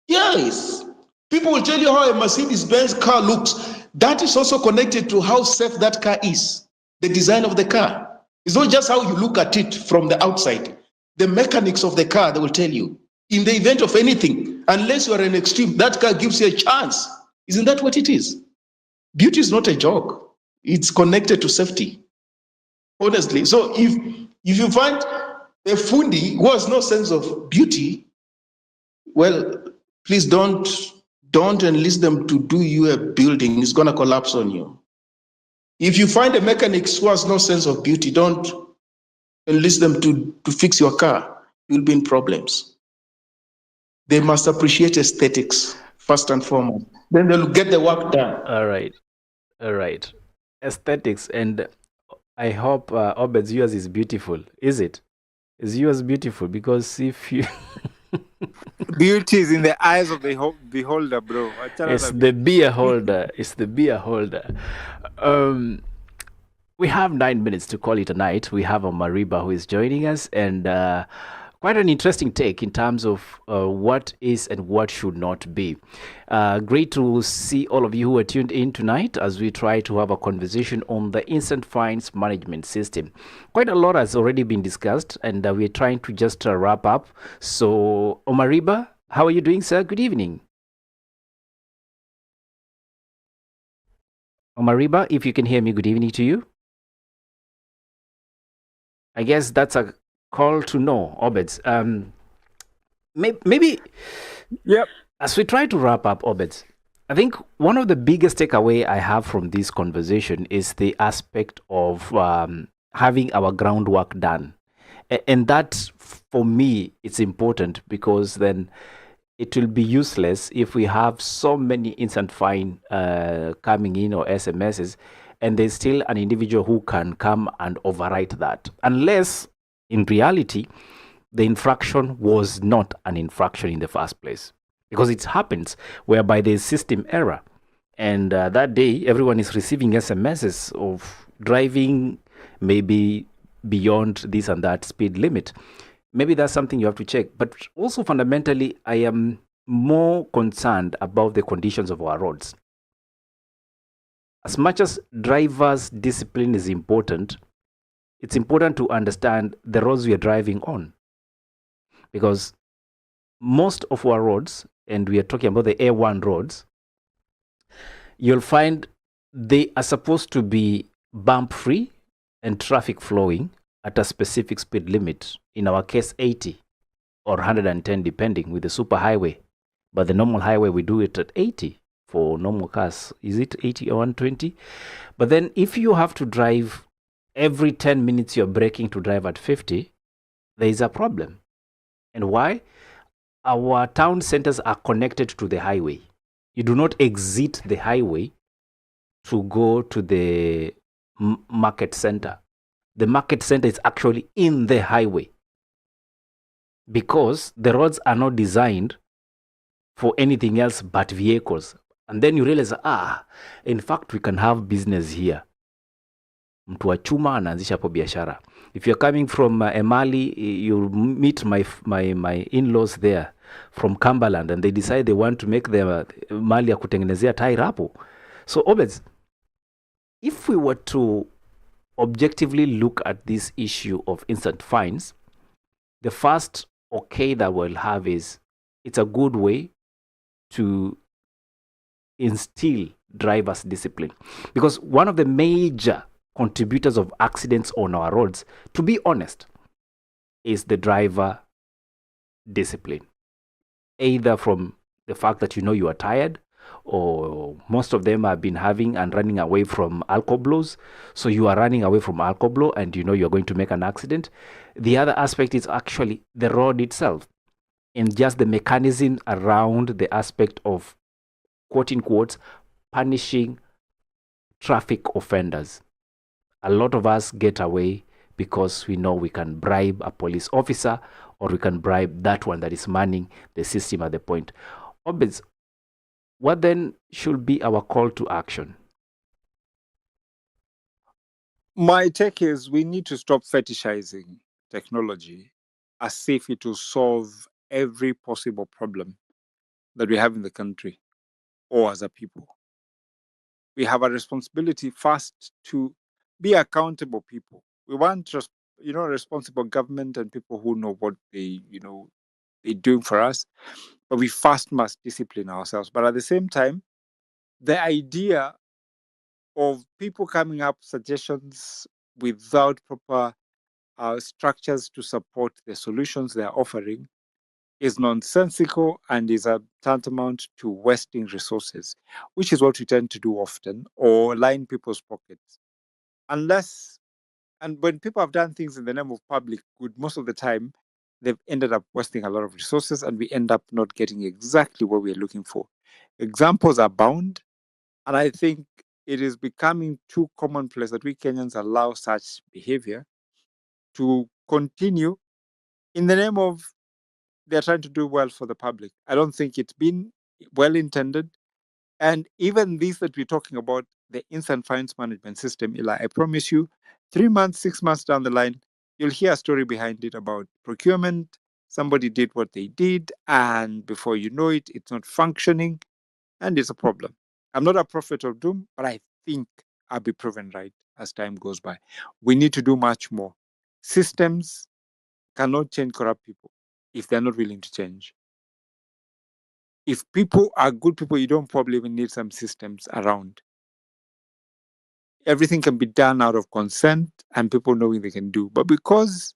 Yes. People will tell you how a Mercedes-Benz car looks. That is also connected to how safe that car is. The design of the car. It's not just how you look at it from the outside. The mechanics of the car, they will tell you. In the event of anything, unless you are an extreme, that car gives you a chance. Isn't that what it is? Beauty is not a joke. It's connected to safety. Honestly. So if you find a fundi who has no sense of beauty, well, please don't enlist them to do you a building. It's going to collapse on you. If you find a mechanic who has no sense of beauty, don't enlist them to fix your car. You'll be in problems. They must appreciate aesthetics first and foremost. Then they'll get the work done. All right. Aesthetics, and I hope Obed's yours is beautiful. Is it? Is yours beautiful? Because if you Beauty is in the eyes of the beholder, bro. it's the beer holder. It's the beer holder. We have 9 minutes to call it a night. We have a Mariba who is joining us, and quite an interesting take in terms of what is and what should not be. Great to see all of you who are tuned in tonight as we try to have a conversation on the instant fines management system. Quite a lot has already been discussed, and we're trying to just wrap up. So, Omariba, how are you doing, sir? Good evening. Omariba, if you can hear me, good evening to you. I guess that's a call to know, Obeds. Maybe. Yep. As we try to wrap up, Obeds, I think one of the biggest takeaway I have from this conversation is the aspect of having our groundwork done, and that for me it's important, because then it will be useless if we have so many instant fine coming in or SMSs, and there's still an individual who can come and overwrite that, unless in reality the infraction was not an infraction in the first place. Because it happens whereby there's system error, and that day everyone is receiving SMSs of driving maybe beyond this and that speed limit. Maybe that's something you have to check. But also fundamentally, I am more concerned about the conditions of our roads. As much as drivers' discipline is important, it's important to understand the roads we are driving on. Because most of our roads, and we are talking about the A1 roads, you'll find they are supposed to be bump-free and traffic flowing at a specific speed limit, in our case 80 or 110 depending with the superhighway. But the normal highway, we do it at 80 for normal cars. Is it 80 or 120? But then if you have to drive every 10 minutes, you're braking to drive at 50, there is a problem. And why? Our town centers are connected to the highway. You do not exit the highway to go to the market center. The market center is actually in the highway, because the roads are not designed for anything else but vehicles. And then you realize, in fact, we can have business here. Mtu wa chuma anaanzisha hapo biashara. If you're coming from Emali, you meet my in-laws there from Cumberland, and they decide they want to make their mali ya kutengenezea tairi hapo. So, Obeds, if we were to objectively look at this issue of instant fines, the first okay that we'll have is it's a good way to instill drivers' discipline. Because one of the major contributors of accidents on our roads, to be honest, is the driver discipline. Either from the fact that you are tired, or most of them have been having and running away from alcohol blows. So you are running away from alcohol blow and you're going to make an accident. The other aspect is actually the road itself and just the mechanism around the aspect of, quote in quotes, punishing traffic offenders. A lot of us get away because we know we can bribe a police officer or we can bribe that one that is manning the system at the point. Obeds, what then should be our call to action? My take is we need to stop fetishizing technology as if it will solve every possible problem that we have in the country or as a people. We have a responsibility first to be accountable people. We want responsible government and people who know what they're doing for us, but we first must discipline ourselves. But at the same time, the idea of people coming up suggestions without proper structures to support the solutions they're offering is nonsensical and is a tantamount to wasting resources, which is what we tend to do often, or line people's pockets. And when people have done things in the name of public good, most of the time, they've ended up wasting a lot of resources and we end up not getting exactly what we're looking for. Examples are bound, and I think it is becoming too commonplace that we Kenyans allow such behavior to continue in the name of they're trying to do well for the public. I don't think it's been well intended. And even these that we're talking about, the instant fines management system, Eli, I promise you, 3 months, 6 months down the line, you'll hear a story behind it about procurement. Somebody did what they did, and before you know it, it's not functioning, and it's a problem. I'm not a prophet of doom, but I think I'll be proven right as time goes by. We need to do much more. Systems cannot change corrupt people if they're not willing to change. If people are good people, you don't probably even need some systems around. Everything can be done out of consent and people knowing they can do. But because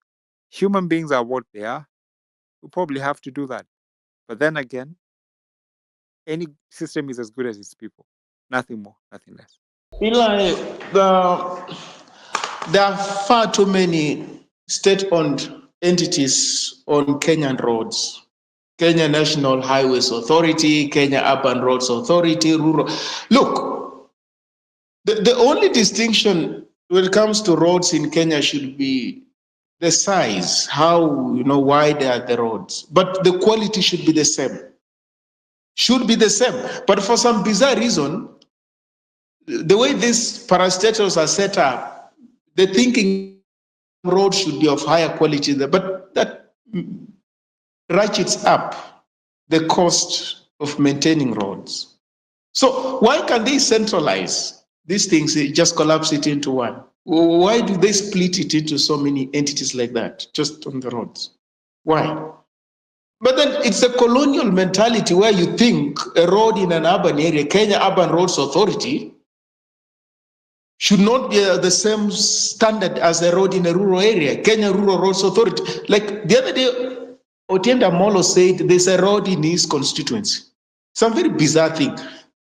human beings are what they are, we probably have to do that. But then again, any system is as good as its people. Nothing more, nothing less. Eli, there are far too many state-owned entities on Kenyan roads. Kenya National Highways Authority, Kenya Urban Roads Authority, rural. Look, the only distinction when it comes to roads in Kenya should be the size, how wide are the roads, but the quality should be the same. Should be the same. But for some bizarre reason, the way these parastatals are set up, the thinking roads should be of higher quality, but that ratchets up the cost of maintaining roads. So why can they centralize these things, just collapse it into one? Why do they split it into so many entities like that, just on the roads? Why? But then it's a colonial mentality where you think a road in an urban area, Kenya Urban Roads Authority, should not be the same standard as a road in a rural area, Kenya Rural Roads Authority. Like the other day, Otienda Molo said there's a road in his constituency. Some very bizarre thing.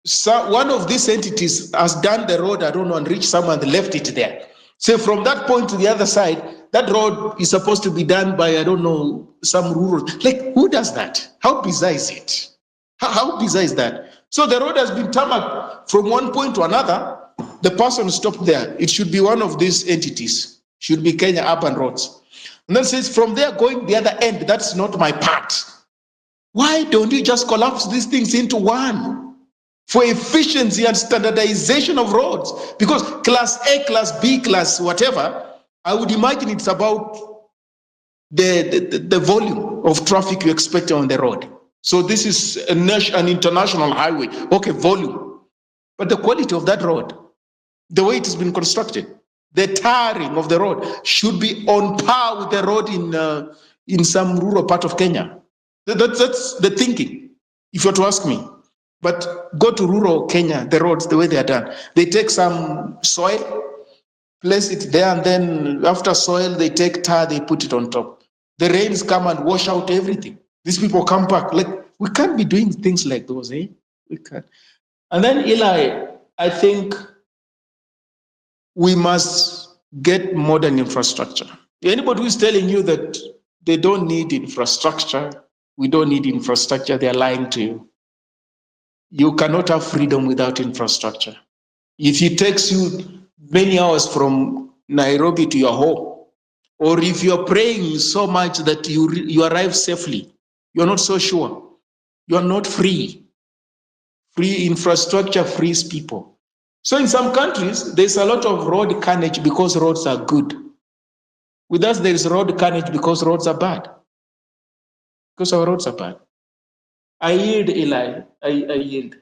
So one of these entities has done the road, I don't know, and reached somewhere and left it there. So from that point to the other side, that road is supposed to be done by, I don't know, some rural. Like, who does that? How bizarre is it? How bizarre is that? So the road has been tarmacked from one point to another. The person stopped there. It should be one of these entities. Should be Kenya Urban Roads. And then says, from there going the other end, that's not my part. Why don't you just collapse these things into one for efficiency and standardization of roads? Because class A, class B, class whatever, I would imagine it's about the volume of traffic you expect on the road. So this is an international highway. Okay, volume. But the quality of that road, the way it has been constructed, the tarring of the road should be on par with the road in some rural part of Kenya. That's the thinking, if you're to ask me. But go to rural Kenya, the roads, the way they are done. They take some soil, place it there, and then after soil, they take tar, they put it on top. The rains come and wash out everything. These people come back. Like, we can't be doing things like those, eh? We can't. And then, Eli, I think we must get modern infrastructure. Anybody who's telling you that they don't need infrastructure, we don't need infrastructure, they're lying to you. You cannot have freedom without infrastructure. If it takes you many hours from Nairobi to your home, or if you're praying so much that you arrive safely, you're not so sure. You're not free. Free infrastructure frees people. So in some countries, there's a lot of road carnage because roads are good. With us, there is road carnage because roads are bad. Because our roads are bad. I yield, Eli. I yield.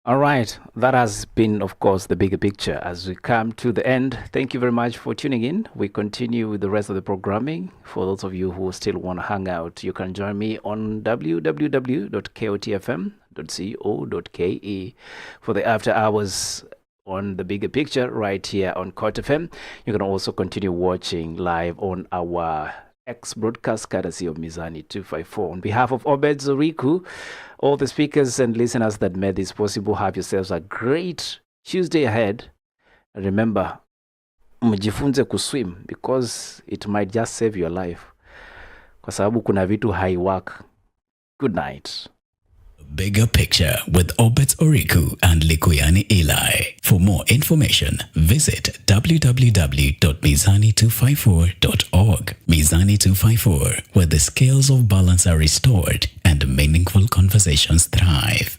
All right. That has been, of course, the bigger picture as we come to the end. Thank you very much for tuning in. We continue with the rest of the programming. For those of you who still want to hang out, you can join me on www.kotfm.co.ke for the after hours on the bigger picture right here on Kot FM. You can also continue watching live on our X broadcast courtesy of Mizani 254. On behalf of Obed Zoriku, all the speakers and listeners that made this possible, have yourselves a great Tuesday ahead. And remember, mjifunze kuswim because it might just save your life. Kwa sababu kuna vitu haiwork. Good night. Bigger Picture with Obet Oriku and Likuyani Eli. For more information, visit www.mizani254.org. Mizani 254, where the scales of balance are restored and meaningful conversations thrive.